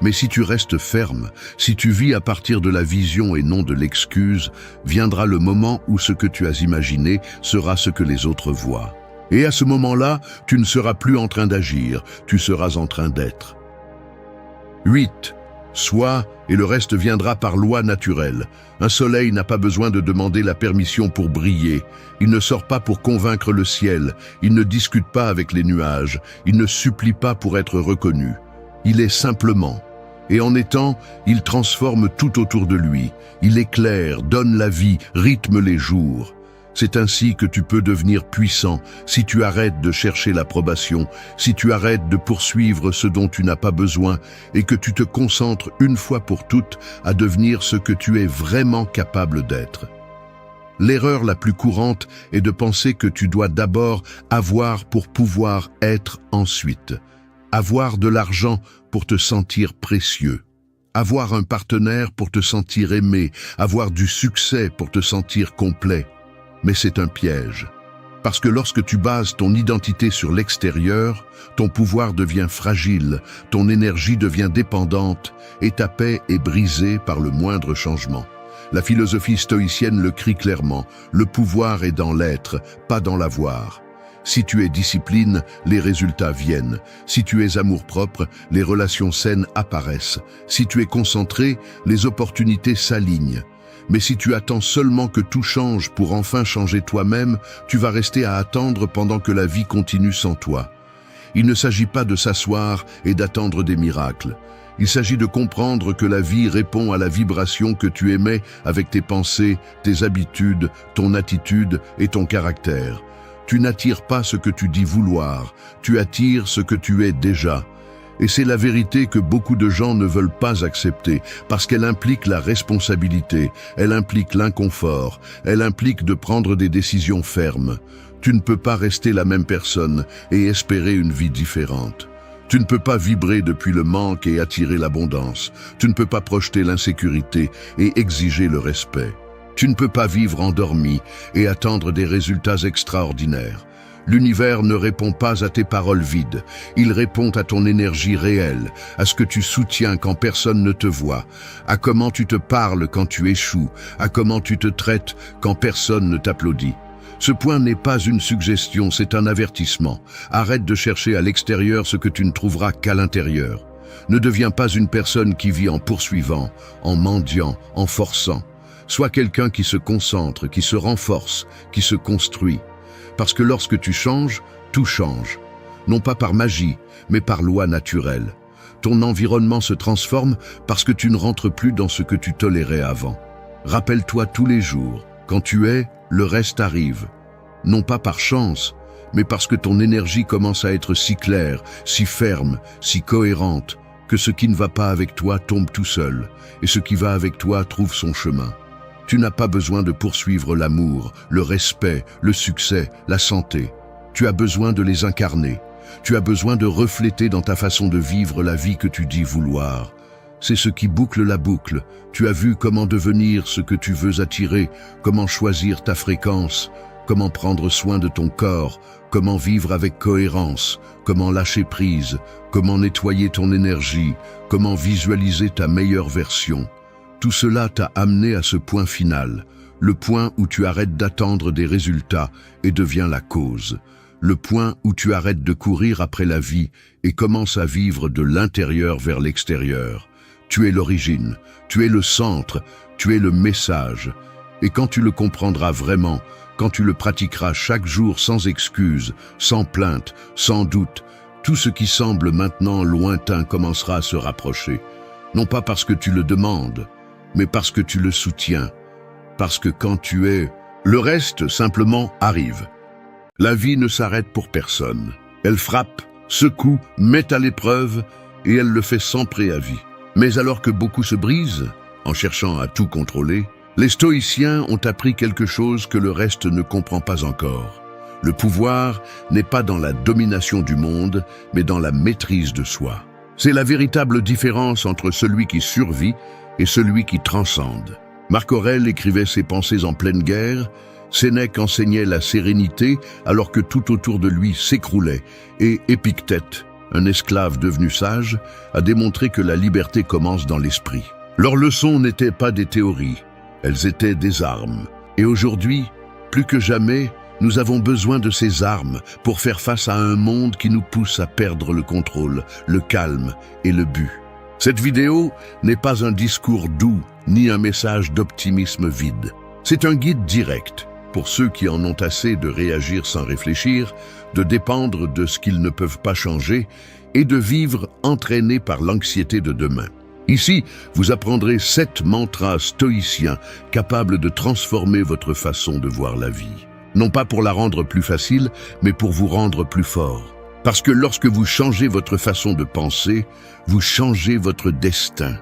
Mais si tu restes ferme, si tu vis à partir de la vision et non de l'excuse, viendra le moment où ce que tu as imaginé sera ce que les autres voient. Et à ce moment-là, tu ne seras plus en train d'agir, tu seras en train d'être. 8. Sois, et le reste viendra par loi naturelle. Un soleil n'a pas besoin de demander la permission pour briller. Il ne sort pas pour convaincre le ciel. Il ne discute pas avec les nuages. Il ne supplie pas pour être reconnu. Il est simplement. Et en étant, il transforme tout autour de lui. Il éclaire, donne la vie, rythme les jours. C'est ainsi que tu peux devenir puissant si tu arrêtes de chercher l'approbation, si tu arrêtes de poursuivre ce dont tu n'as pas besoin et que tu te concentres une fois pour toutes à devenir ce que tu es vraiment capable d'être. L'erreur la plus courante est de penser que tu dois d'abord avoir pour pouvoir être ensuite. Avoir de l'argent pour te sentir précieux. Avoir un partenaire pour te sentir aimé. Avoir du succès pour te sentir complet. Mais c'est un piège. Parce que lorsque tu bases ton identité sur l'extérieur, ton pouvoir devient fragile, ton énergie devient dépendante et ta paix est brisée par le moindre changement. La philosophie stoïcienne le crie clairement, le pouvoir est dans l'être, pas dans l'avoir. Si tu es discipline, les résultats viennent. Si tu es amour-propre, les relations saines apparaissent. Si tu es concentré, les opportunités s'alignent. Mais si tu attends seulement que tout change pour enfin changer toi-même, tu vas rester à attendre pendant que la vie continue sans toi. Il ne s'agit pas de s'asseoir et d'attendre des miracles. Il s'agit de comprendre que la vie répond à la vibration que tu émets avec tes pensées, tes habitudes, ton attitude et ton caractère. Tu n'attires pas ce que tu dis vouloir, tu attires ce que tu es déjà. Et c'est la vérité que beaucoup de gens ne veulent pas accepter, parce qu'elle implique la responsabilité, elle implique l'inconfort, elle implique de prendre des décisions fermes. Tu ne peux pas rester la même personne et espérer une vie différente. Tu ne peux pas vibrer depuis le manque et attirer l'abondance. Tu ne peux pas projeter l'insécurité et exiger le respect. Tu ne peux pas vivre endormi et attendre des résultats extraordinaires. L'univers ne répond pas à tes paroles vides, il répond à ton énergie réelle, à ce que tu soutiens quand personne ne te voit, à comment tu te parles quand tu échoues, à comment tu te traites quand personne ne t'applaudit. Ce point n'est pas une suggestion, c'est un avertissement. Arrête de chercher à l'extérieur ce que tu ne trouveras qu'à l'intérieur. Ne deviens pas une personne qui vit en poursuivant, en mendiant, en forçant. Sois quelqu'un qui se concentre, qui se renforce, qui se construit. Parce que lorsque tu changes, tout change. Non pas par magie, mais par loi naturelle. Ton environnement se transforme parce que tu ne rentres plus dans ce que tu tolérais avant. Rappelle-toi tous les jours, quand tu es, le reste arrive. Non pas par chance, mais parce que ton énergie commence à être si claire, si ferme, si cohérente, que ce qui ne va pas avec toi tombe tout seul, et ce qui va avec toi trouve son chemin. Tu n'as pas besoin de poursuivre l'amour, le respect, le succès, la santé. Tu as besoin de les incarner. Tu as besoin de refléter dans ta façon de vivre la vie que tu dis vouloir. C'est ce qui boucle la boucle. Tu as vu comment devenir ce que tu veux attirer, comment choisir ta fréquence, comment prendre soin de ton corps, comment vivre avec cohérence, comment lâcher prise, comment nettoyer ton énergie, comment visualiser ta meilleure version. Tout cela t'a amené à ce point final, le point où tu arrêtes d'attendre des résultats et deviens la cause. Le point où tu arrêtes de courir après la vie et commences à vivre de l'intérieur vers l'extérieur. Tu es l'origine, tu es le centre, tu es le message. Et quand tu le comprendras vraiment, quand tu le pratiqueras chaque jour sans excuse, sans plainte, sans doute, tout ce qui semble maintenant lointain commencera à se rapprocher. Non pas parce que tu le demandes, mais parce que tu le soutiens. Parce que quand tu es, le reste simplement arrive. La vie ne s'arrête pour personne. Elle frappe, secoue, met à l'épreuve, et elle le fait sans préavis. Mais alors que beaucoup se brisent, en cherchant à tout contrôler, les stoïciens ont appris quelque chose que le reste ne comprend pas encore. Le pouvoir n'est pas dans la domination du monde, mais dans la maîtrise de soi. C'est la véritable différence entre celui qui survit et celui qui transcende. Marc Aurèle écrivait ses pensées en pleine guerre, Sénèque enseignait la sérénité alors que tout autour de lui s'écroulait, et Épictète, un esclave devenu sage, a démontré que la liberté commence dans l'esprit. Leurs leçons n'étaient pas des théories, elles étaient des armes. Et aujourd'hui, plus que jamais, nous avons besoin de ces armes pour faire face à un monde qui nous pousse à perdre le contrôle, le calme et le but. Cette vidéo n'est pas un discours doux, ni un message d'optimisme vide. C'est un guide direct pour ceux qui en ont assez de réagir sans réfléchir, de dépendre de ce qu'ils ne peuvent pas changer et de vivre entraînés par l'anxiété de demain. Ici, vous apprendrez 7 mantras stoïciens capables de transformer votre façon de voir la vie. Non pas pour la rendre plus facile, mais pour vous rendre plus fort. Parce que lorsque vous changez votre façon de penser, vous changez votre destin.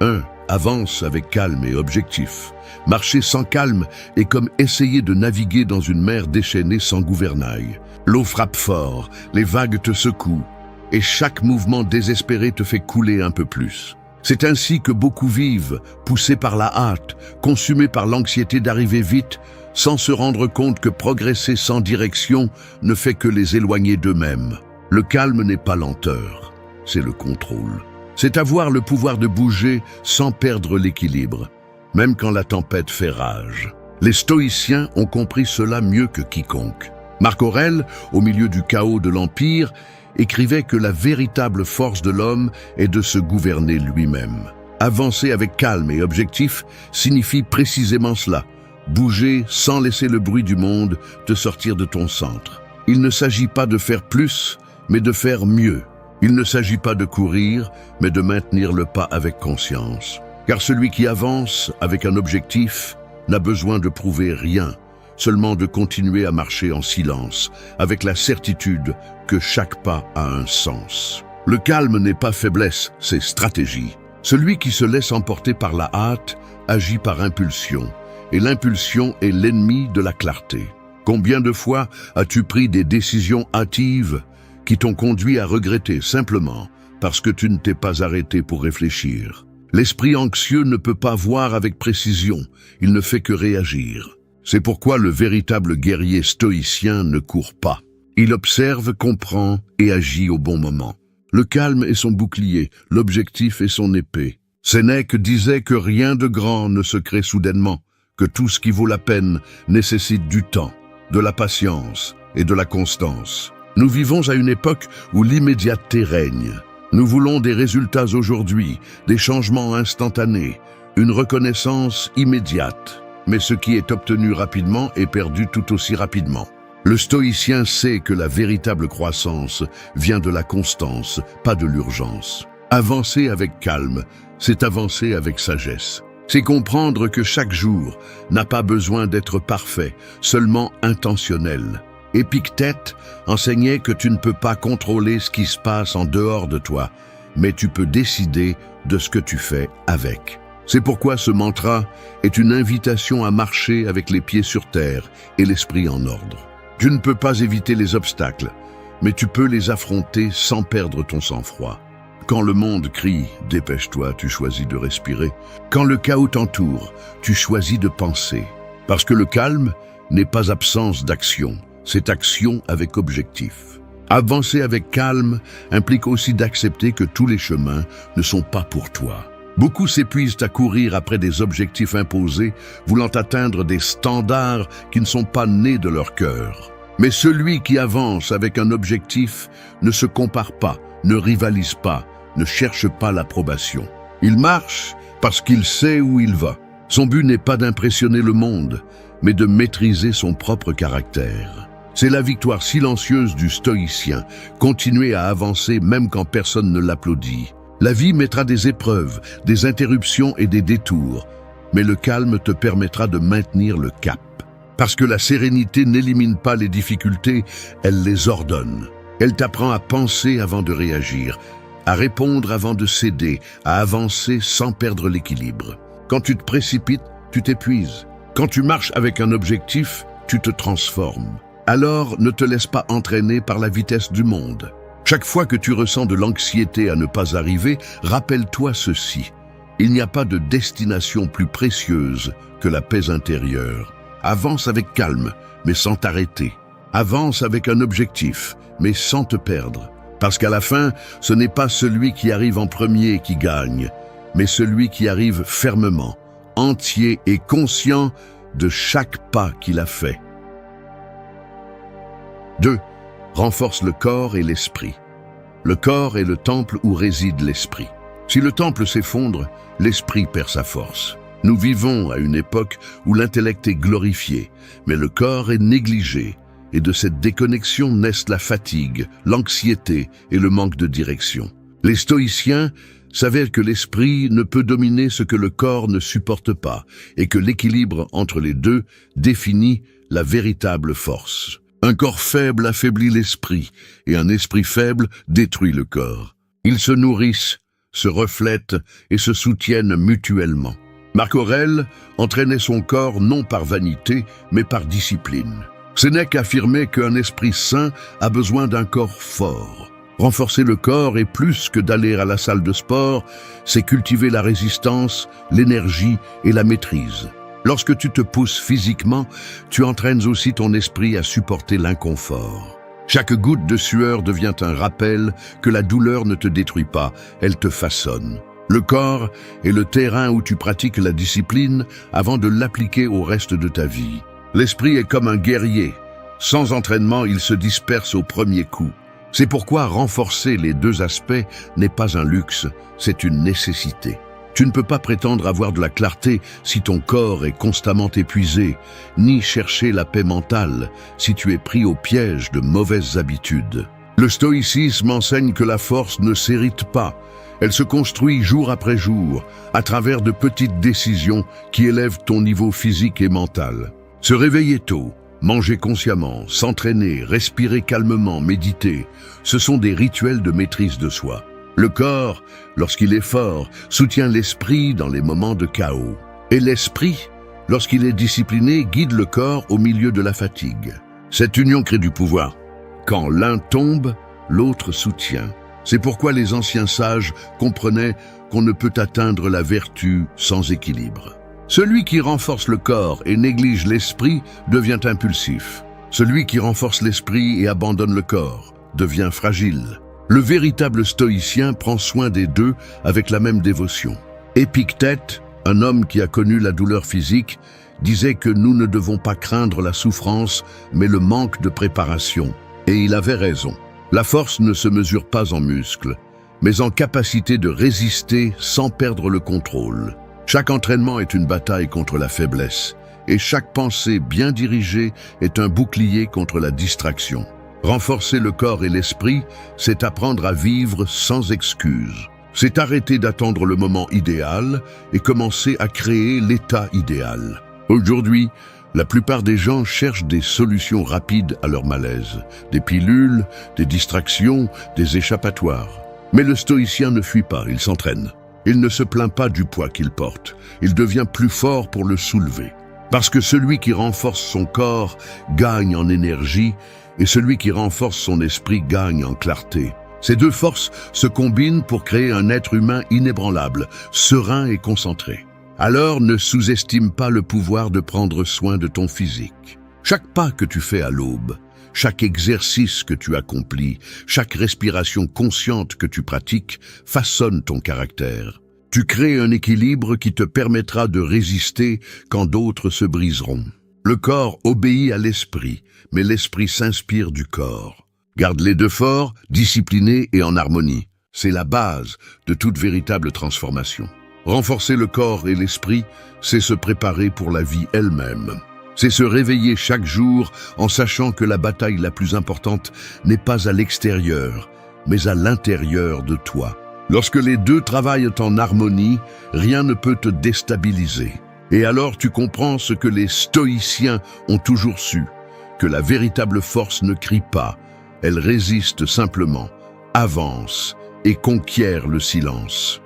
1. Avance avec calme et objectif. Marcher sans calme est comme essayer de naviguer dans une mer déchaînée sans gouvernail. L'eau frappe fort, les vagues te secouent, et chaque mouvement désespéré te fait couler un peu plus. C'est ainsi que beaucoup vivent, poussés par la hâte, consumés par l'anxiété d'arriver vite, sans se rendre compte que progresser sans direction ne fait que les éloigner d'eux-mêmes. Le calme n'est pas lenteur, c'est le contrôle. C'est avoir le pouvoir de bouger sans perdre l'équilibre, même quand la tempête fait rage. Les stoïciens ont compris cela mieux que quiconque. Marc Aurèle, au milieu du chaos de l'Empire, écrivait que la véritable force de l'homme est de se gouverner lui-même. Avancer avec calme et objectif signifie précisément cela. Bouger sans laisser le bruit du monde te sortir de ton centre. Il ne s'agit pas de faire plus, mais de faire mieux. Il ne s'agit pas de courir, mais de maintenir le pas avec conscience. Car celui qui avance avec un objectif n'a besoin de prouver rien, seulement de continuer à marcher en silence, avec la certitude que chaque pas a un sens. Le calme n'est pas faiblesse, c'est stratégie. Celui qui se laisse emporter par la hâte agit par impulsion, et l'impulsion est l'ennemi de la clarté. Combien de fois as-tu pris des décisions hâtives qui t'ont conduit à regretter simplement parce que tu ne t'es pas arrêté pour réfléchir? L'esprit anxieux ne peut pas voir avec précision, il ne fait que réagir. C'est pourquoi le véritable guerrier stoïcien ne court pas. Il observe, comprend et agit au bon moment. Le calme est son bouclier, l'objectif est son épée. Sénèque disait que rien de grand ne se crée soudainement, que tout ce qui vaut la peine nécessite du temps, de la patience et de la constance. Nous vivons à une époque où l'immédiateté règne. Nous voulons des résultats aujourd'hui, des changements instantanés, une reconnaissance immédiate, mais ce qui est obtenu rapidement est perdu tout aussi rapidement. Le stoïcien sait que la véritable croissance vient de la constance, pas de l'urgence. Avancer avec calme, c'est avancer avec sagesse. C'est comprendre que chaque jour n'a pas besoin d'être parfait, seulement intentionnel. Épictète enseignait que tu ne peux pas contrôler ce qui se passe en dehors de toi, mais tu peux décider de ce que tu fais avec. C'est pourquoi ce mantra est une invitation à marcher avec les pieds sur terre et l'esprit en ordre. Tu ne peux pas éviter les obstacles, mais tu peux les affronter sans perdre ton sang-froid. Quand le monde crie « dépêche-toi », tu choisis de respirer. Quand le chaos t'entoure, tu choisis de penser. Parce que le calme n'est pas absence d'action, c'est action avec objectif. Avancer avec calme implique aussi d'accepter que tous les chemins ne sont pas pour toi. Beaucoup s'épuisent à courir après des objectifs imposés, voulant atteindre des standards qui ne sont pas nés de leur cœur. Mais celui qui avance avec un objectif ne se compare pas, ne rivalise pas, ne cherche pas l'approbation. Il marche parce qu'il sait où il va. Son but n'est pas d'impressionner le monde, mais de maîtriser son propre caractère. C'est la victoire silencieuse du stoïcien, continuer à avancer même quand personne ne l'applaudit. La vie mettra des épreuves, des interruptions et des détours, mais le calme te permettra de maintenir le cap. Parce que la sérénité n'élimine pas les difficultés, elle les ordonne. Elle t'apprend à penser avant de réagir, à répondre avant de céder, à avancer sans perdre l'équilibre. Quand tu te précipites, tu t'épuises. Quand tu marches avec un objectif, tu te transformes. Alors ne te laisse pas entraîner par la vitesse du monde. Chaque fois que tu ressens de l'anxiété à ne pas arriver, rappelle-toi ceci. Il n'y a pas de destination plus précieuse que la paix intérieure. Avance avec calme, mais sans t'arrêter. Avance avec un objectif, mais sans te perdre. Parce qu'à la fin, ce n'est pas celui qui arrive en premier qui gagne, mais celui qui arrive fermement, entier et conscient de chaque pas qu'il a fait. 2. Renforce le corps et l'esprit. Le corps est le temple où réside l'esprit. Si le temple s'effondre, l'esprit perd sa force. Nous vivons à une époque où l'intellect est glorifié, mais le corps est négligé. Et de cette déconnexion naissent la fatigue, l'anxiété et le manque de direction. Les stoïciens savaient que l'esprit ne peut dominer ce que le corps ne supporte pas et que l'équilibre entre les deux définit la véritable force. Un corps faible affaiblit l'esprit et un esprit faible détruit le corps. Ils se nourrissent, se reflètent et se soutiennent mutuellement. Marc Aurèle entraînait son corps non par vanité mais par discipline. Sénèque affirmait qu'un esprit sain a besoin d'un corps fort. Renforcer le corps est plus que d'aller à la salle de sport, c'est cultiver la résistance, l'énergie et la maîtrise. Lorsque tu te pousses physiquement, tu entraînes aussi ton esprit à supporter l'inconfort. Chaque goutte de sueur devient un rappel que la douleur ne te détruit pas, elle te façonne. Le corps est le terrain où tu pratiques la discipline avant de l'appliquer au reste de ta vie. L'esprit est comme un guerrier. Sans entraînement, il se disperse au premier coup. C'est pourquoi renforcer les deux aspects n'est pas un luxe, c'est une nécessité. Tu ne peux pas prétendre avoir de la clarté si ton corps est constamment épuisé, ni chercher la paix mentale si tu es pris au piège de mauvaises habitudes. Le stoïcisme enseigne que la force ne s'hérite pas. Elle se construit jour après jour, à travers de petites décisions qui élèvent ton niveau physique et mental. Se réveiller tôt, manger consciemment, s'entraîner, respirer calmement, méditer, ce sont des rituels de maîtrise de soi. Le corps, lorsqu'il est fort, soutient l'esprit dans les moments de chaos. Et l'esprit, lorsqu'il est discipliné, guide le corps au milieu de la fatigue. Cette union crée du pouvoir. Quand l'un tombe, l'autre soutient. C'est pourquoi les anciens sages comprenaient qu'on ne peut atteindre la vertu sans équilibre. Celui qui renforce le corps et néglige l'esprit devient impulsif. Celui qui renforce l'esprit et abandonne le corps devient fragile. Le véritable stoïcien prend soin des deux avec la même dévotion. Épictète, un homme qui a connu la douleur physique, disait que nous ne devons pas craindre la souffrance, mais le manque de préparation. Et il avait raison. La force ne se mesure pas en muscles, mais en capacité de résister sans perdre le contrôle. Chaque entraînement est une bataille contre la faiblesse, et chaque pensée bien dirigée est un bouclier contre la distraction. Renforcer le corps et l'esprit, c'est apprendre à vivre sans excuse. C'est arrêter d'attendre le moment idéal et commencer à créer l'état idéal. Aujourd'hui, la plupart des gens cherchent des solutions rapides à leur malaise, des pilules, des distractions, des échappatoires. Mais le stoïcien ne fuit pas, il s'entraîne. Il ne se plaint pas du poids qu'il porte, il devient plus fort pour le soulever. Parce que celui qui renforce son corps gagne en énergie et celui qui renforce son esprit gagne en clarté. Ces deux forces se combinent pour créer un être humain inébranlable, serein et concentré. Alors ne sous-estime pas le pouvoir de prendre soin de ton physique. Chaque pas que tu fais à l'aube, chaque exercice que tu accomplis, chaque respiration consciente que tu pratiques façonne ton caractère. Tu crées un équilibre qui te permettra de résister quand d'autres se briseront. Le corps obéit à l'esprit, mais l'esprit s'inspire du corps. Garde les deux forts, disciplinés et en harmonie. C'est la base de toute véritable transformation. Renforcer le corps et l'esprit, c'est se préparer pour la vie elle-même. C'est se réveiller chaque jour en sachant que la bataille la plus importante n'est pas à l'extérieur, mais à l'intérieur de toi. Lorsque les deux travaillent en harmonie, rien ne peut te déstabiliser. Et alors tu comprends ce que les stoïciens ont toujours su, que la véritable force ne crie pas, elle résiste simplement, avance et conquiert le silence.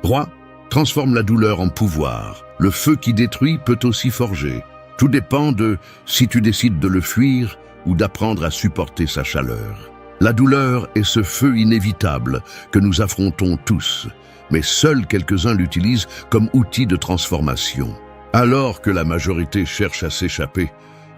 3. Transforme la douleur en pouvoir. Le feu qui détruit peut aussi forger. Tout dépend de si tu décides de le fuir ou d'apprendre à supporter sa chaleur. La douleur est ce feu inévitable que nous affrontons tous, mais seuls quelques-uns l'utilisent comme outil de transformation. Alors que la majorité cherche à s'échapper,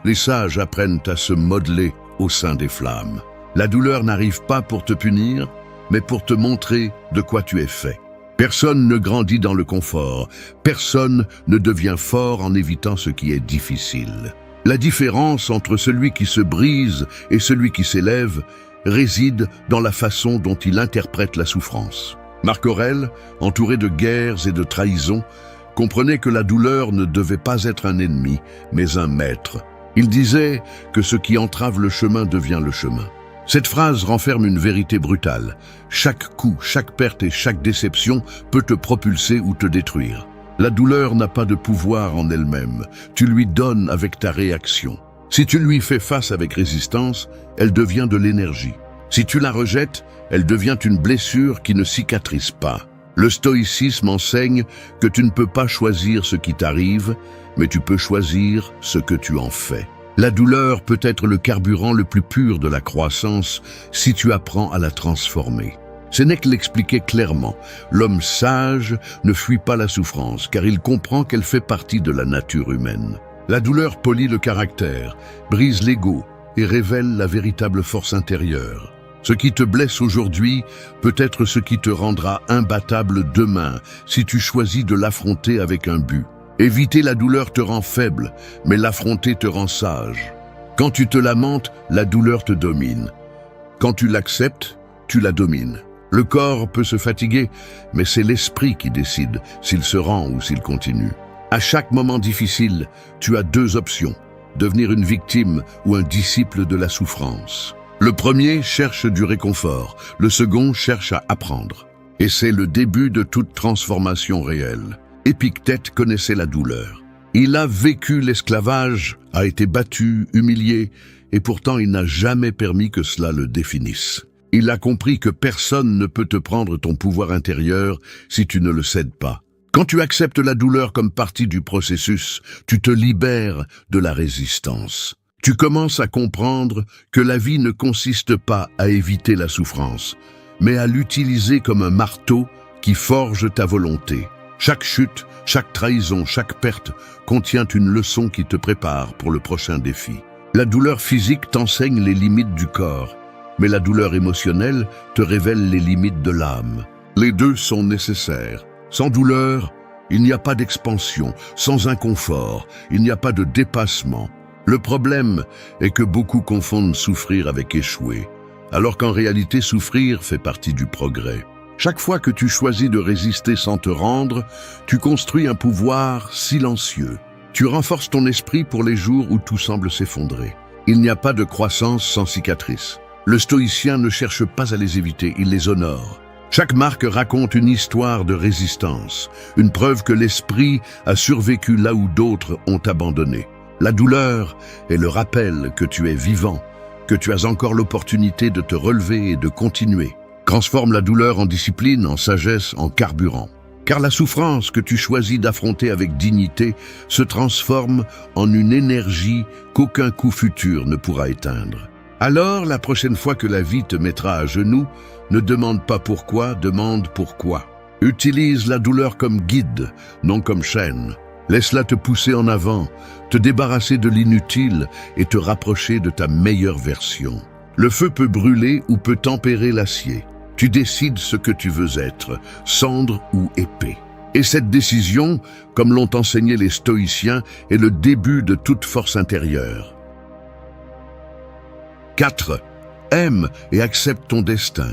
les sages apprennent à se modeler au sein des flammes. La douleur n'arrive pas pour te punir, mais pour te montrer de quoi tu es fait. Personne ne grandit dans le confort, personne ne devient fort en évitant ce qui est difficile. La différence entre celui qui se brise et celui qui s'élève réside dans la façon dont il interprète la souffrance. Marc Aurèle, entouré de guerres et de trahisons, comprenait que la douleur ne devait pas être un ennemi, mais un maître. Il disait que ce qui entrave le chemin devient le chemin. Cette phrase renferme une vérité brutale. Chaque coup, chaque perte et chaque déception peut te propulser ou te détruire. La douleur n'a pas de pouvoir en elle-même. Tu lui donnes avec ta réaction. Si tu lui fais face avec résistance, elle devient de l'énergie. Si tu la rejettes, elle devient une blessure qui ne cicatrise pas. Le stoïcisme enseigne que tu ne peux pas choisir ce qui t'arrive, mais tu peux choisir ce que tu en fais. La douleur peut être le carburant le plus pur de la croissance si tu apprends à la transformer. Sénèque l'expliquait clairement, l'homme sage ne fuit pas la souffrance car il comprend qu'elle fait partie de la nature humaine. La douleur polit le caractère, brise l'ego et révèle la véritable force intérieure. Ce qui te blesse aujourd'hui peut être ce qui te rendra imbattable demain si tu choisis de l'affronter avec un but. Éviter la douleur te rend faible, mais l'affronter te rend sage. Quand tu te lamentes, la douleur te domine. Quand tu l'acceptes, tu la domines. Le corps peut se fatiguer, mais c'est l'esprit qui décide s'il se rend ou s'il continue. À chaque moment difficile, tu as deux options, devenir une victime ou un disciple de la souffrance. Le premier cherche du réconfort, le second cherche à apprendre. Et c'est le début de toute transformation réelle. Épictète connaissait la douleur. Il a vécu l'esclavage, a été battu, humilié, et pourtant il n'a jamais permis que cela le définisse. Il a compris que personne ne peut te prendre ton pouvoir intérieur si tu ne le cèdes pas. Quand tu acceptes la douleur comme partie du processus, tu te libères de la résistance. Tu commences à comprendre que la vie ne consiste pas à éviter la souffrance, mais à l'utiliser comme un marteau qui forge ta volonté. Chaque chute, chaque trahison, chaque perte contient une leçon qui te prépare pour le prochain défi. La douleur physique t'enseigne les limites du corps, mais la douleur émotionnelle te révèle les limites de l'âme. Les deux sont nécessaires. Sans douleur, il n'y a pas d'expansion. Sans inconfort, il n'y a pas de dépassement. Le problème est que beaucoup confondent souffrir avec échouer, alors qu'en réalité souffrir fait partie du progrès. Chaque fois que tu choisis de résister sans te rendre, tu construis un pouvoir silencieux. Tu renforces ton esprit pour les jours où tout semble s'effondrer. Il n'y a pas de croissance sans cicatrices. Le stoïcien ne cherche pas à les éviter, il les honore. Chaque marque raconte une histoire de résistance, une preuve que l'esprit a survécu là où d'autres ont abandonné. La douleur est le rappel que tu es vivant, que tu as encore l'opportunité de te relever et de continuer. Transforme la douleur en discipline, en sagesse, en carburant. Car la souffrance que tu choisis d'affronter avec dignité se transforme en une énergie qu'aucun coup futur ne pourra éteindre. Alors, la prochaine fois que la vie te mettra à genoux, ne demande pas pourquoi, demande pourquoi. Utilise la douleur comme guide, non comme chaîne. Laisse-la te pousser en avant, te débarrasser de l'inutile et te rapprocher de ta meilleure version. Le feu peut brûler ou peut tempérer l'acier. Tu décides ce que tu veux être, cendre ou épée. Et cette décision, comme l'ont enseigné les stoïciens, est le début de toute force intérieure. 4. Aime et accepte ton destin.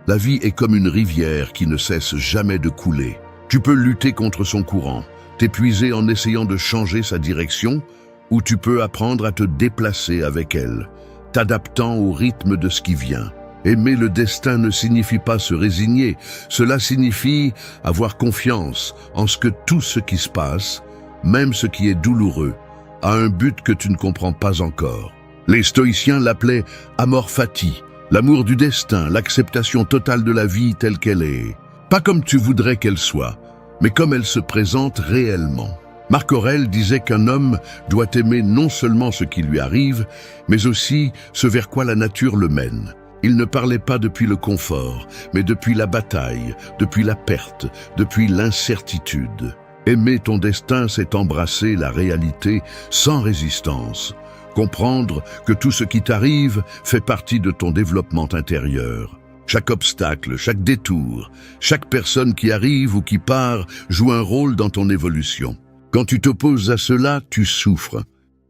La vie est comme une rivière qui ne cesse jamais de couler. Tu peux lutter contre son courant, t'épuiser en essayant de changer sa direction, ou tu peux apprendre à te déplacer avec elle, t'adaptant au rythme de ce qui vient. Aimer le destin ne signifie pas se résigner, cela signifie avoir confiance en ce que tout ce qui se passe, même ce qui est douloureux, a un but que tu ne comprends pas encore. Les stoïciens l'appelaient amor fati, l'amour du destin, l'acceptation totale de la vie telle qu'elle est. Pas comme tu voudrais qu'elle soit, mais comme elle se présente réellement. Marc Aurèle disait qu'un homme doit aimer non seulement ce qui lui arrive, mais aussi ce vers quoi la nature le mène. Il ne parlait pas depuis le confort, mais depuis la bataille, depuis la perte, depuis l'incertitude. Aimer ton destin, c'est embrasser la réalité sans résistance. Comprendre que tout ce qui t'arrive fait partie de ton développement intérieur. Chaque obstacle, chaque détour, chaque personne qui arrive ou qui part joue un rôle dans ton évolution. Quand tu t'opposes à cela, tu souffres.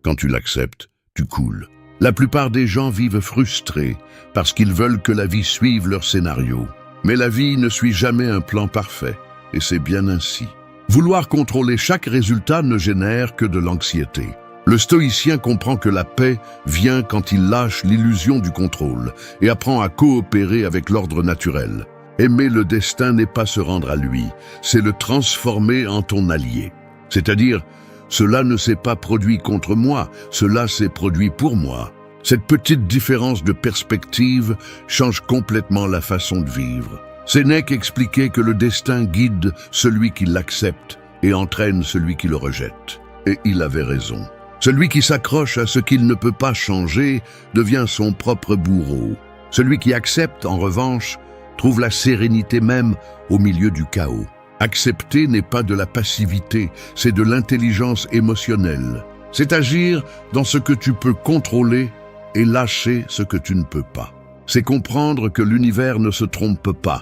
Quand tu l'acceptes, tu coules. La plupart des gens vivent frustrés parce qu'ils veulent que la vie suive leur scénario. Mais la vie ne suit jamais un plan parfait, et c'est bien ainsi. Vouloir contrôler chaque résultat ne génère que de l'anxiété. Le stoïcien comprend que la paix vient quand il lâche l'illusion du contrôle et apprend à coopérer avec l'ordre naturel. Aimer le destin n'est pas se rendre à lui, c'est le transformer en ton allié. C'est-à-dire, cela ne s'est pas produit contre moi, cela s'est produit pour moi. Cette petite différence de perspective change complètement la façon de vivre. Sénèque expliquait que le destin guide celui qui l'accepte et entraîne celui qui le rejette. Et il avait raison. Celui qui s'accroche à ce qu'il ne peut pas changer devient son propre bourreau. Celui qui accepte, en revanche, trouve la sérénité même au milieu du chaos. Accepter n'est pas de la passivité, c'est de l'intelligence émotionnelle. C'est agir dans ce que tu peux contrôler et lâcher ce que tu ne peux pas. C'est comprendre que l'univers ne se trompe pas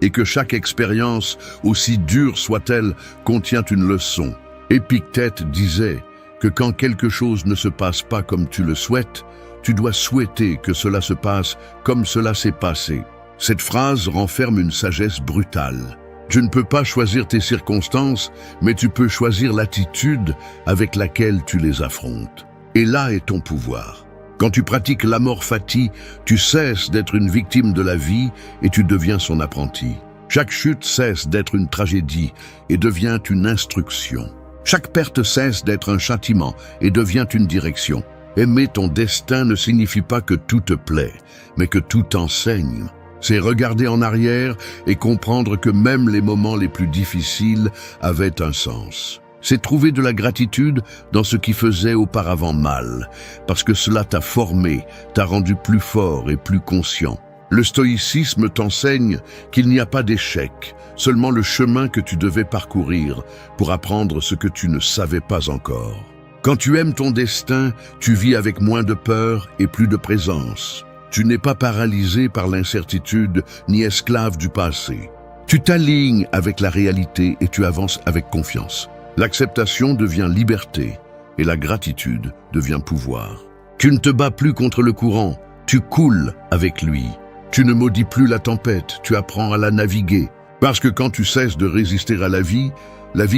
et que chaque expérience, aussi dure soit-elle, contient une leçon. Épictète disait que quand quelque chose ne se passe pas comme tu le souhaites, tu dois souhaiter que cela se passe comme cela s'est passé. Cette phrase renferme une sagesse brutale. Tu ne peux pas choisir tes circonstances, mais tu peux choisir l'attitude avec laquelle tu les affrontes. Et là est ton pouvoir. Quand tu pratiques l'amor fati, tu cesses d'être une victime de la vie et tu deviens son apprenti. Chaque chute cesse d'être une tragédie et devient une instruction. Chaque perte cesse d'être un châtiment et devient une direction. Aimer ton destin ne signifie pas que tout te plaît, mais que tout t'enseigne. C'est regarder en arrière et comprendre que même les moments les plus difficiles avaient un sens. C'est trouver de la gratitude dans ce qui faisait auparavant mal, parce que cela t'a formé, t'a rendu plus fort et plus conscient. Le stoïcisme t'enseigne qu'il n'y a pas d'échec, seulement le chemin que tu devais parcourir pour apprendre ce que tu ne savais pas encore. Quand tu aimes ton destin, tu vis avec moins de peur et plus de présence. Tu n'es pas paralysé par l'incertitude ni esclave du passé. Tu t'alignes avec la réalité et tu avances avec confiance. L'acceptation devient liberté et la gratitude devient pouvoir. Tu ne te bats plus contre le courant, tu coules avec lui. Tu ne maudis plus la tempête, tu apprends à la naviguer. Parce que quand tu cesses de résister à la vie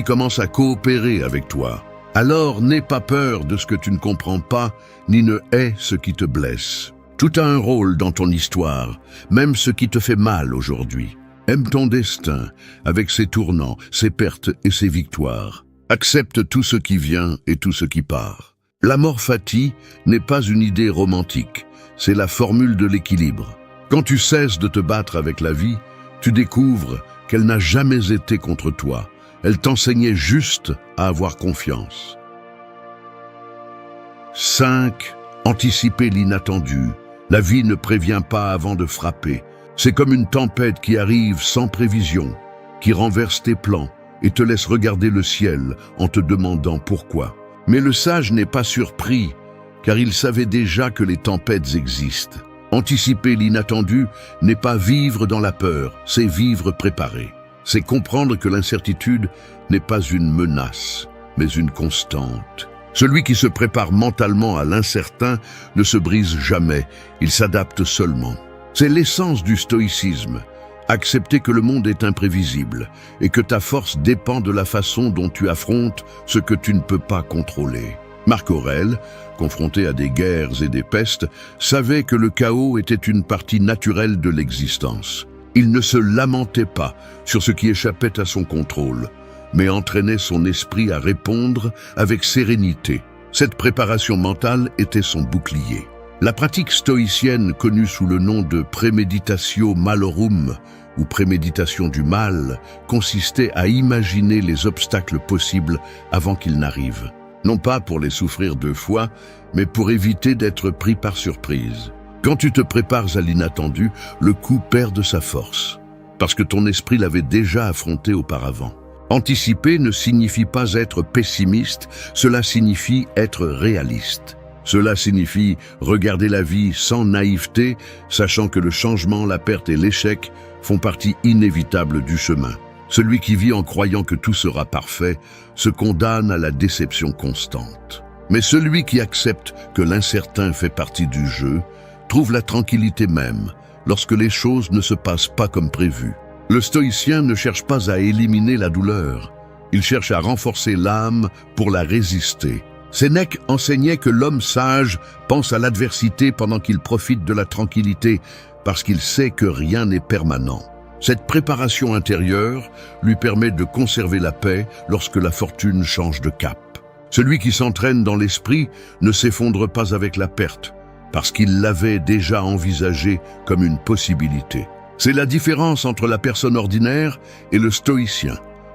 commence à coopérer avec toi. Alors n'aie pas peur de ce que tu ne comprends pas, ni ne hais ce qui te blesse. Tout a un rôle dans ton histoire, même ce qui te fait mal aujourd'hui. Aime ton destin, avec ses tournants, ses pertes et ses victoires. Accepte tout ce qui vient et tout ce qui part. La mort fati n'est pas une idée romantique, c'est la formule de l'équilibre. Quand tu cesses de te battre avec la vie, tu découvres qu'elle n'a jamais été contre toi. Elle t'enseignait juste à avoir confiance. 5. Anticiper l'inattendu. La vie ne prévient pas avant de frapper. C'est comme une tempête qui arrive sans prévision, qui renverse tes plans et te laisse regarder le ciel en te demandant pourquoi. Mais le sage n'est pas surpris, car il savait déjà que les tempêtes existent. Anticiper l'inattendu n'est pas vivre dans la peur, c'est vivre préparé. C'est comprendre que l'incertitude n'est pas une menace, mais une constante. Celui qui se prépare mentalement à l'incertain ne se brise jamais, il s'adapte seulement. C'est l'essence du stoïcisme, accepter que le monde est imprévisible et que ta force dépend de la façon dont tu affrontes ce que tu ne peux pas contrôler. Marc Aurèle, confronté à des guerres et des pestes, savait que le chaos était une partie naturelle de l'existence. Il ne se lamentait pas sur ce qui échappait à son contrôle, mais entraînait son esprit à répondre avec sérénité. Cette préparation mentale était son bouclier. La pratique stoïcienne, connue sous le nom de préméditatio malorum, ou préméditation du mal, consistait à imaginer les obstacles possibles avant qu'ils n'arrivent. Non pas pour les souffrir 2 fois, mais pour éviter d'être pris par surprise. Quand tu te prépares à l'inattendu, le coup perd de sa force, parce que ton esprit l'avait déjà affronté auparavant. Anticiper ne signifie pas être pessimiste, cela signifie être réaliste. Cela signifie regarder la vie sans naïveté, sachant que le changement, la perte et l'échec font partie inévitable du chemin. Celui qui vit en croyant que tout sera parfait se condamne à la déception constante. Mais celui qui accepte que l'incertain fait partie du jeu trouve la tranquillité même lorsque les choses ne se passent pas comme prévu. Le stoïcien ne cherche pas à éliminer la douleur, il cherche à renforcer l'âme pour la résister. Sénèque enseignait que l'homme sage pense à l'adversité pendant qu'il profite de la tranquillité, parce qu'il sait que rien n'est permanent. Cette préparation intérieure lui permet de conserver la paix lorsque la fortune change de cap. Celui qui s'entraîne dans l'esprit ne s'effondre pas avec la perte, parce qu'il l'avait déjà envisagé comme une possibilité. C'est la différence entre la personne ordinaire et le stoïcien.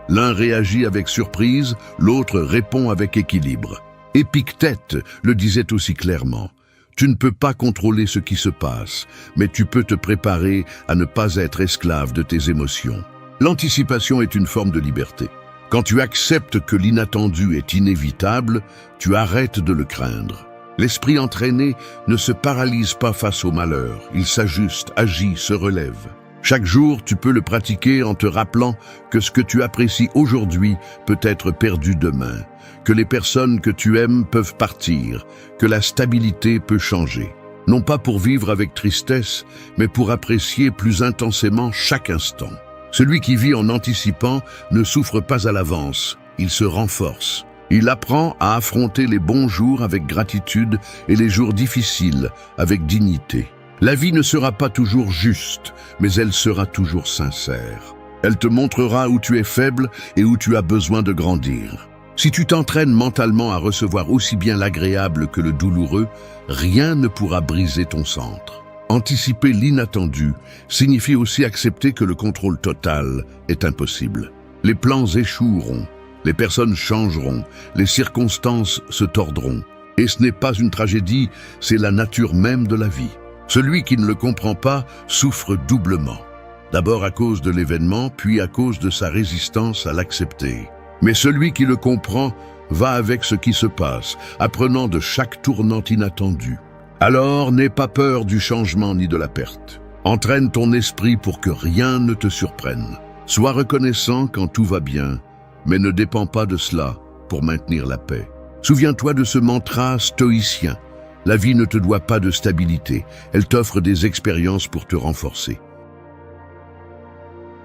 L'un réagit avec surprise, l'autre répond avec équilibre. Épictète le disait aussi clairement. Tu ne peux pas contrôler ce qui se passe, mais tu peux te préparer à ne pas être esclave de tes émotions. L'anticipation est une forme de liberté. Quand tu acceptes que l'inattendu est inévitable, tu arrêtes de le craindre. L'esprit entraîné ne se paralyse pas face au malheur, il s'ajuste, agit, se relève. Chaque jour, tu peux le pratiquer en te rappelant que ce que tu apprécies aujourd'hui peut être perdu demain, que les personnes que tu aimes peuvent partir, que la stabilité peut changer. Non pas pour vivre avec tristesse, mais pour apprécier plus intensément chaque instant. Celui qui vit en anticipant ne souffre pas à l'avance, il se renforce. Il apprend à affronter les bons jours avec gratitude et les jours difficiles avec dignité. La vie ne sera pas toujours juste, mais elle sera toujours sincère. Elle te montrera où tu es faible et où tu as besoin de grandir. Si tu t'entraînes mentalement à recevoir aussi bien l'agréable que le douloureux, rien ne pourra briser ton centre. Anticiper l'inattendu signifie aussi accepter que le contrôle total est impossible. Les plans échoueront, les personnes changeront, les circonstances se tordront. Et ce n'est pas une tragédie, c'est la nature même de la vie. Celui qui ne le comprend pas souffre doublement. D'abord à cause de l'événement, puis à cause de sa résistance à l'accepter. Mais celui qui le comprend va avec ce qui se passe, apprenant de chaque tournant inattendu. Alors n'aie pas peur du changement ni de la perte. Entraîne ton esprit pour que rien ne te surprenne. Sois reconnaissant quand tout va bien, mais ne dépends pas de cela pour maintenir la paix. Souviens-toi de ce mantra stoïcien. La vie ne te doit pas de stabilité, elle t'offre des expériences pour te renforcer.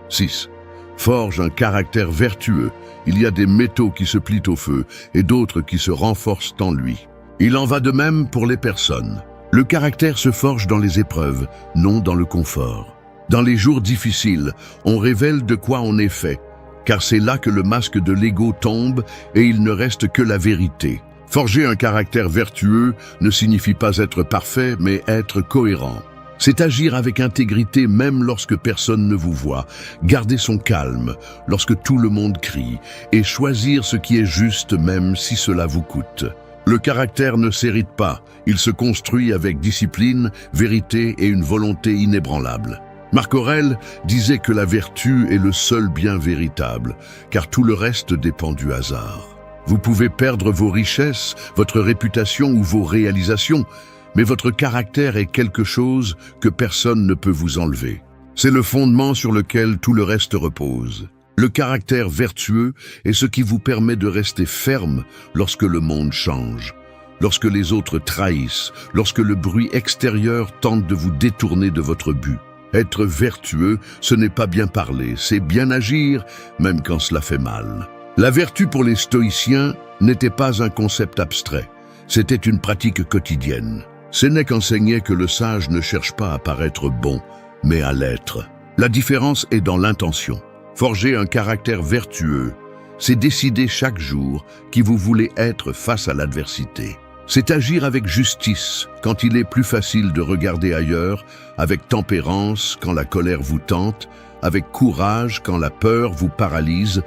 6. Forge un caractère vertueux. Il y a des métaux qui se plient au feu et d'autres qui se renforcent en lui. Il en va de même pour les personnes. Le caractère se forge dans les épreuves, non dans le confort. Dans les jours difficiles, on révèle de quoi on est fait, car c'est là que le masque de l'ego tombe et il ne reste que la vérité. Forger un caractère vertueux ne signifie pas être parfait, mais être cohérent. C'est agir avec intégrité même lorsque personne ne vous voit, garder son calme lorsque tout le monde crie, et choisir ce qui est juste même si cela vous coûte. Le caractère ne s'hérite pas, il se construit avec discipline, vérité et une volonté inébranlable. Marc Aurèle disait que la vertu est le seul bien véritable, car tout le reste dépend du hasard. Vous pouvez perdre vos richesses, votre réputation ou vos réalisations, mais votre caractère est quelque chose que personne ne peut vous enlever. C'est le fondement sur lequel tout le reste repose. Le caractère vertueux est ce qui vous permet de rester ferme lorsque le monde change, lorsque les autres trahissent, lorsque le bruit extérieur tente de vous détourner de votre but. Être vertueux, ce n'est pas bien parler, c'est bien agir, même quand cela fait mal. La vertu pour les stoïciens n'était pas un concept abstrait, c'était une pratique quotidienne. Sénèque enseignait que le sage ne cherche pas à paraître bon, mais à l'être. La différence est dans l'intention. Forger un caractère vertueux, c'est décider chaque jour qui vous voulez être face à l'adversité. C'est agir avec justice quand il est plus facile de regarder ailleurs, avec tempérance quand la colère vous tente, avec courage quand la peur vous paralyse,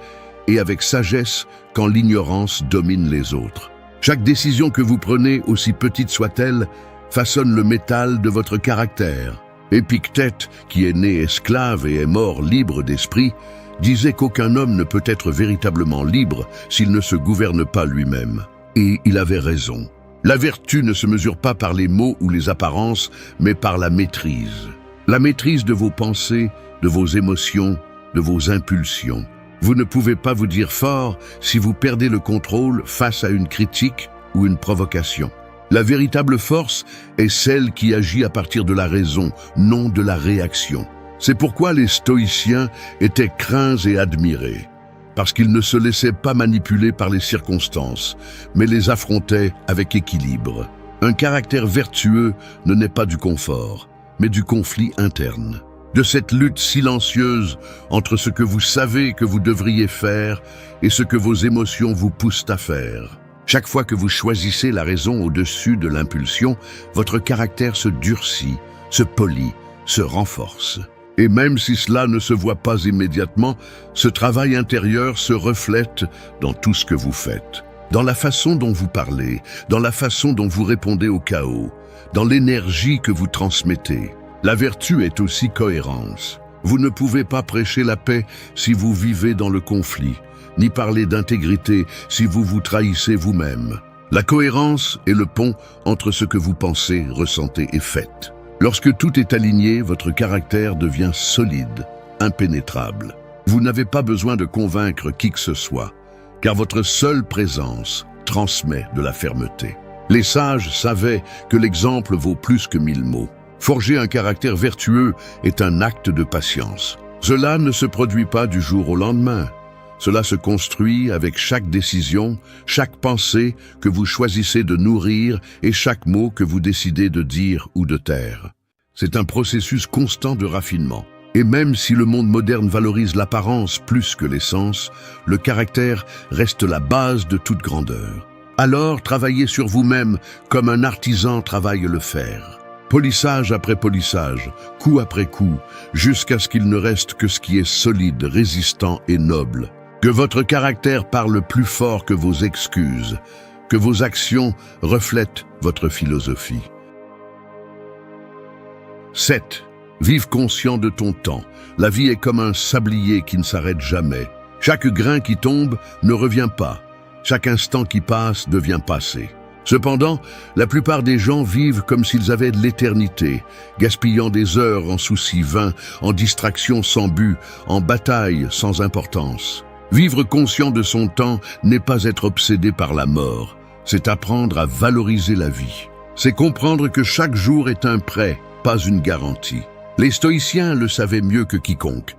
et avec sagesse quand l'ignorance domine les autres. Chaque décision que vous prenez, aussi petite soit-elle, façonne le métal de votre caractère. Épictète, qui est né esclave et est mort libre d'esprit, disait qu'aucun homme ne peut être véritablement libre s'il ne se gouverne pas lui-même. Et il avait raison. La vertu ne se mesure pas par les mots ou les apparences, mais par la maîtrise. La maîtrise de vos pensées, de vos émotions, de vos impulsions. Vous ne pouvez pas vous dire fort si vous perdez le contrôle face à une critique ou une provocation. La véritable force est celle qui agit à partir de la raison, non de la réaction. C'est pourquoi les stoïciens étaient craints et admirés, parce qu'ils ne se laissaient pas manipuler par les circonstances, mais les affrontaient avec équilibre. Un caractère vertueux ne naît pas du confort, mais du conflit interne. De cette lutte silencieuse entre ce que vous savez que vous devriez faire et ce que vos émotions vous poussent à faire. Chaque fois que vous choisissez la raison au-dessus de l'impulsion, votre caractère se durcit, se polit, se renforce. Et même si cela ne se voit pas immédiatement, ce travail intérieur se reflète dans tout ce que vous faites. Dans la façon dont vous parlez, dans la façon dont vous répondez au chaos, dans l'énergie que vous transmettez. La vertu est aussi cohérence. Vous ne pouvez pas prêcher la paix si vous vivez dans le conflit, ni parler d'intégrité si vous vous trahissez vous-même. La cohérence est le pont entre ce que vous pensez, ressentez et faites. Lorsque tout est aligné, votre caractère devient solide, impénétrable. Vous n'avez pas besoin de convaincre qui que ce soit, car votre seule présence transmet de la fermeté. Les sages savaient que l'exemple vaut plus que 1000 mots. Forger un caractère vertueux est un acte de patience. Cela ne se produit pas du jour au lendemain. Cela se construit avec chaque décision, chaque pensée que vous choisissez de nourrir et chaque mot que vous décidez de dire ou de taire. C'est un processus constant de raffinement. Et même si le monde moderne valorise l'apparence plus que l'essence, le caractère reste la base de toute grandeur. Alors, travaillez sur vous-même comme un artisan travaille le fer. Polissage après polissage, coup après coup, jusqu'à ce qu'il ne reste que ce qui est solide, résistant et noble. Que votre caractère parle plus fort que vos excuses, que vos actions reflètent votre philosophie. 7. Vive conscient de ton temps. La vie est comme un sablier qui ne s'arrête jamais. Chaque grain qui tombe ne revient pas. Chaque instant qui passe devient passé. Cependant, la plupart des gens vivent comme s'ils avaient de l'éternité, gaspillant des heures en soucis vains, en distractions sans but, en batailles sans importance. Vivre conscient de son temps n'est pas être obsédé par la mort, c'est apprendre à valoriser la vie. C'est comprendre que chaque jour est un prêt, pas une garantie. Les stoïciens le savaient mieux que quiconque.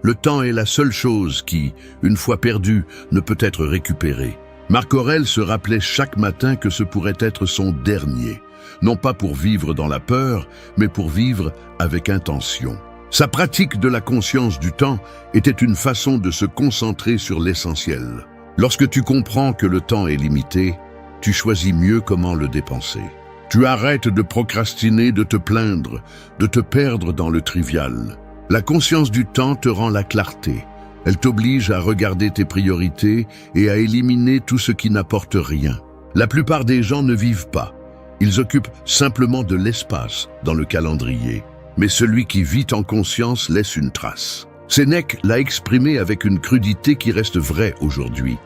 Le temps est la seule chose qui, une fois perdue, ne peut être récupérée. Marc Aurèle se rappelait chaque matin que ce pourrait être son dernier, non pas pour vivre dans la peur, mais pour vivre avec intention. Sa pratique de la conscience du temps était une façon de se concentrer sur l'essentiel. Lorsque tu comprends que le temps est limité, tu choisis mieux comment le dépenser. Tu arrêtes de procrastiner, de te plaindre, de te perdre dans le trivial. La conscience du temps te rend la clarté. Elle t'oblige à regarder tes priorités et à éliminer tout ce qui n'apporte rien. La plupart des gens ne vivent pas. Ils occupent simplement de l'espace dans le calendrier. Mais celui qui vit en conscience laisse une trace. Sénèque l'a exprimé avec une crudité qui reste vraie aujourd'hui.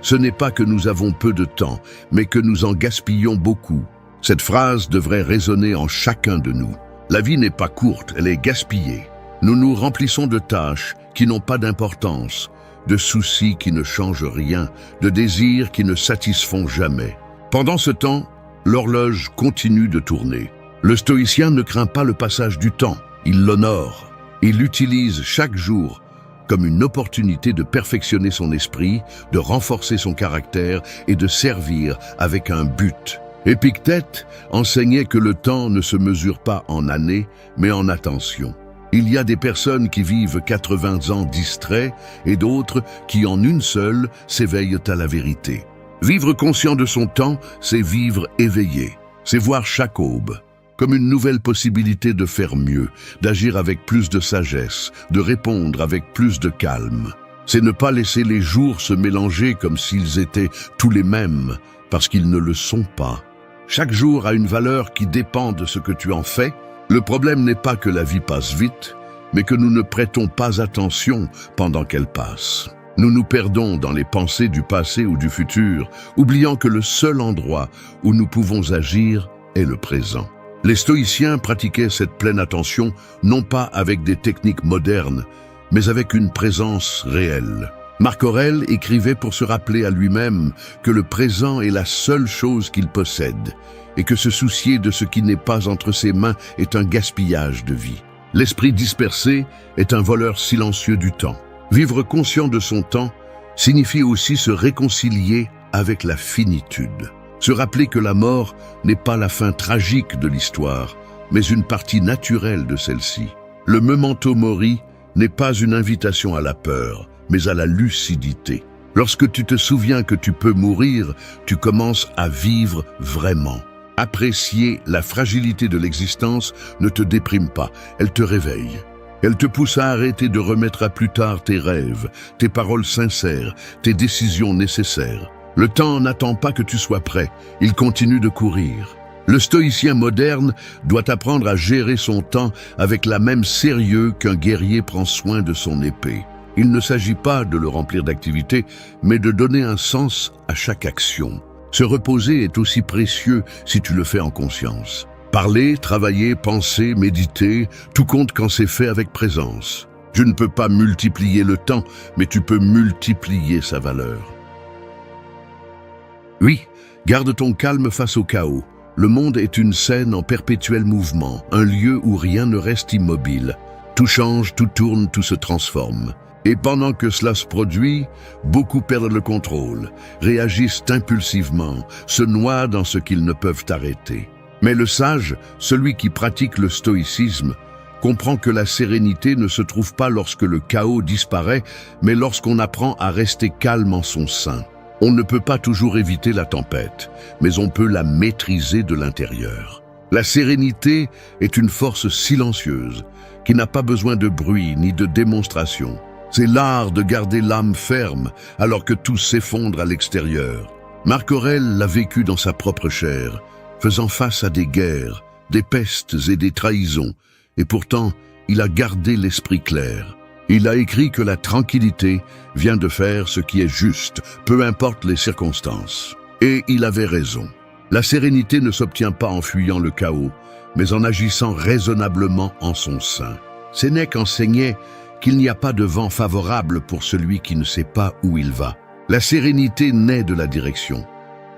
Ce n'est pas que nous avons peu de temps, mais que nous en gaspillons beaucoup. Cette phrase devrait résonner en chacun de nous. La vie n'est pas courte, elle est gaspillée. Nous nous remplissons de tâches qui n'ont pas d'importance, de soucis qui ne changent rien, de désirs qui ne satisfont jamais. Pendant ce temps, l'horloge continue de tourner. Le stoïcien ne craint pas le passage du temps, il l'honore. Il l'utilise chaque jour comme une opportunité de perfectionner son esprit, de renforcer son caractère et de servir avec un but. Épictète enseignait que le temps ne se mesure pas en années, mais en attention. Il y a des personnes qui vivent 80 ans distraits et d'autres qui, en une seule, s'éveillent à la vérité. Vivre conscient de son temps, c'est vivre éveillé. C'est voir chaque aube comme une nouvelle possibilité de faire mieux, d'agir avec plus de sagesse, de répondre avec plus de calme. C'est ne pas laisser les jours se mélanger comme s'ils étaient tous les mêmes, parce qu'ils ne le sont pas. Chaque jour a une valeur qui dépend de ce que tu en fais. Le problème n'est pas que la vie passe vite, mais que nous ne prêtons pas attention pendant qu'elle passe. Nous nous perdons dans les pensées du passé ou du futur, oubliant que le seul endroit où nous pouvons agir est le présent. Les stoïciens pratiquaient cette pleine attention, non pas avec des techniques modernes, mais avec une présence réelle. Marc Aurèle écrivait pour se rappeler à lui-même que le présent est la seule chose qu'il possède, et que se soucier de ce qui n'est pas entre ses mains est un gaspillage de vie. L'esprit dispersé est un voleur silencieux du temps. Vivre conscient de son temps signifie aussi se réconcilier avec la finitude. Se rappeler que la mort n'est pas la fin tragique de l'histoire, mais une partie naturelle de celle-ci. Le memento mori n'est pas une invitation à la peur, mais à la lucidité. Lorsque tu te souviens que tu peux mourir, tu commences à vivre vraiment. Apprécier la fragilité de l'existence ne te déprime pas, elle te réveille. Elle te pousse à arrêter de remettre à plus tard tes rêves, tes paroles sincères, tes décisions nécessaires. Le temps n'attend pas que tu sois prêt, il continue de courir. Le stoïcien moderne doit apprendre à gérer son temps avec la même sérieux qu'un guerrier prend soin de son épée. Il ne s'agit pas de le remplir d'activités, mais de donner un sens à chaque action. Se reposer est aussi précieux si tu le fais en conscience. Parler, travailler, penser, méditer, tout compte quand c'est fait avec présence. Tu ne peux pas multiplier le temps, mais tu peux multiplier sa valeur. Oui, garde ton calme face au chaos. Le monde est une scène en perpétuel mouvement, un lieu où rien ne reste immobile. Tout change, tout tourne, tout se transforme. Et pendant que cela se produit, beaucoup perdent le contrôle, réagissent impulsivement, se noient dans ce qu'ils ne peuvent arrêter. Mais le sage, celui qui pratique le stoïcisme, comprend que la sérénité ne se trouve pas lorsque le chaos disparaît, mais lorsqu'on apprend à rester calme en son sein. On ne peut pas toujours éviter la tempête, mais on peut la maîtriser de l'intérieur. La sérénité est une force silencieuse, qui n'a pas besoin de bruit ni de démonstration. C'est l'art de garder l'âme ferme, alors que tout s'effondre à l'extérieur. Marc Aurèle l'a vécu dans sa propre chair, faisant face à des guerres, des pestes et des trahisons, et pourtant, il a gardé l'esprit clair. Il a écrit que la tranquillité vient de faire ce qui est juste, peu importe les circonstances. Et il avait raison. La sérénité ne s'obtient pas en fuyant le chaos, mais en agissant raisonnablement en son sein. Sénèque enseignait qu'il n'y a pas de vent favorable pour celui qui ne sait pas où il va. La sérénité naît de la direction,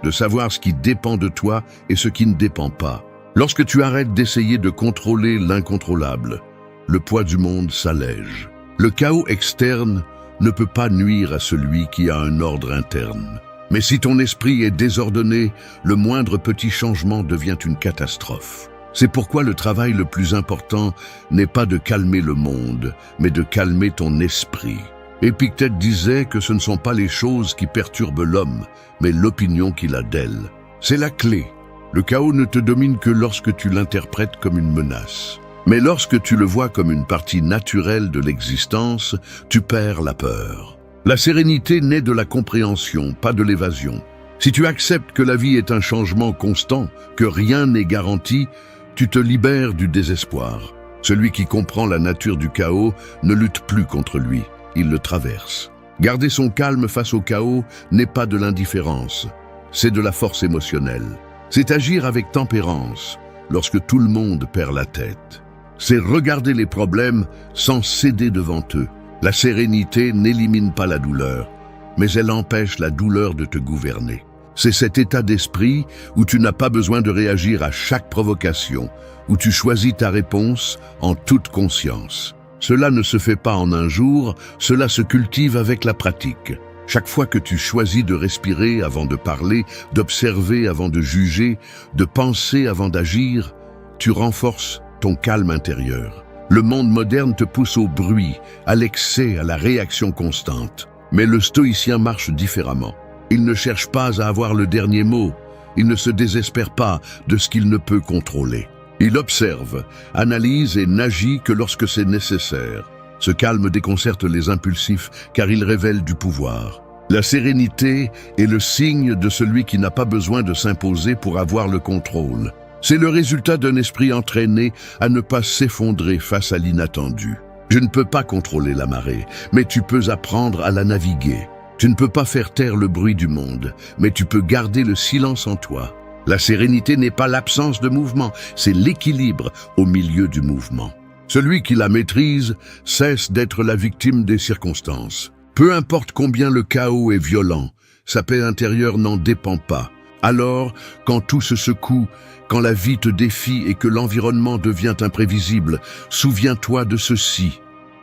de savoir ce qui dépend de toi et ce qui ne dépend pas. Lorsque tu arrêtes d'essayer de contrôler l'incontrôlable, le poids du monde s'allège. Le chaos externe ne peut pas nuire à celui qui a un ordre interne. Mais si ton esprit est désordonné, le moindre petit changement devient une catastrophe. C'est pourquoi le travail le plus important n'est pas de calmer le monde, mais de calmer ton esprit. Épictète disait que ce ne sont pas les choses qui perturbent l'homme, mais l'opinion qu'il a d'elle. C'est la clé. Le chaos ne te domine que lorsque tu l'interprètes comme une menace. Mais lorsque tu le vois comme une partie naturelle de l'existence, tu perds la peur. La sérénité naît de la compréhension, pas de l'évasion. Si tu acceptes que la vie est un changement constant, que rien n'est garanti, tu te libères du désespoir. Celui qui comprend la nature du chaos ne lutte plus contre lui, il le traverse. Garder son calme face au chaos n'est pas de l'indifférence, c'est de la force émotionnelle. C'est agir avec tempérance lorsque tout le monde perd la tête. C'est regarder les problèmes sans céder devant eux. La sérénité n'élimine pas la douleur, mais elle empêche la douleur de te gouverner. C'est cet état d'esprit où tu n'as pas besoin de réagir à chaque provocation, où tu choisis ta réponse en toute conscience. Cela ne se fait pas en un jour, cela se cultive avec la pratique. Chaque fois que tu choisis de respirer avant de parler, d'observer avant de juger, de penser avant d'agir, tu renforces ton calme intérieur. Le monde moderne te pousse au bruit, à l'excès, à la réaction constante. Mais le stoïcien marche différemment. Il ne cherche pas à avoir le dernier mot. Il ne se désespère pas de ce qu'il ne peut contrôler. Il observe, analyse et n'agit que lorsque c'est nécessaire. Ce calme déconcerte les impulsifs car il révèle du pouvoir. La sérénité est le signe de celui qui n'a pas besoin de s'imposer pour avoir le contrôle. C'est le résultat d'un esprit entraîné à ne pas s'effondrer face à l'inattendu. Je ne peux pas contrôler la marée, mais tu peux apprendre à la naviguer. Tu ne peux pas faire taire le bruit du monde, mais tu peux garder le silence en toi. La sérénité n'est pas l'absence de mouvement, c'est l'équilibre au milieu du mouvement. Celui qui la maîtrise cesse d'être la victime des circonstances. Peu importe combien le chaos est violent, sa paix intérieure n'en dépend pas. Alors, quand tout se secoue, quand la vie te défie et que l'environnement devient imprévisible, souviens-toi de ceci.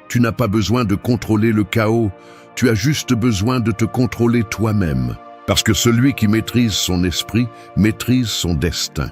Tu n'as pas besoin de contrôler le chaos, tu as juste besoin de te contrôler toi-même. Parce que celui qui maîtrise son esprit maîtrise son destin.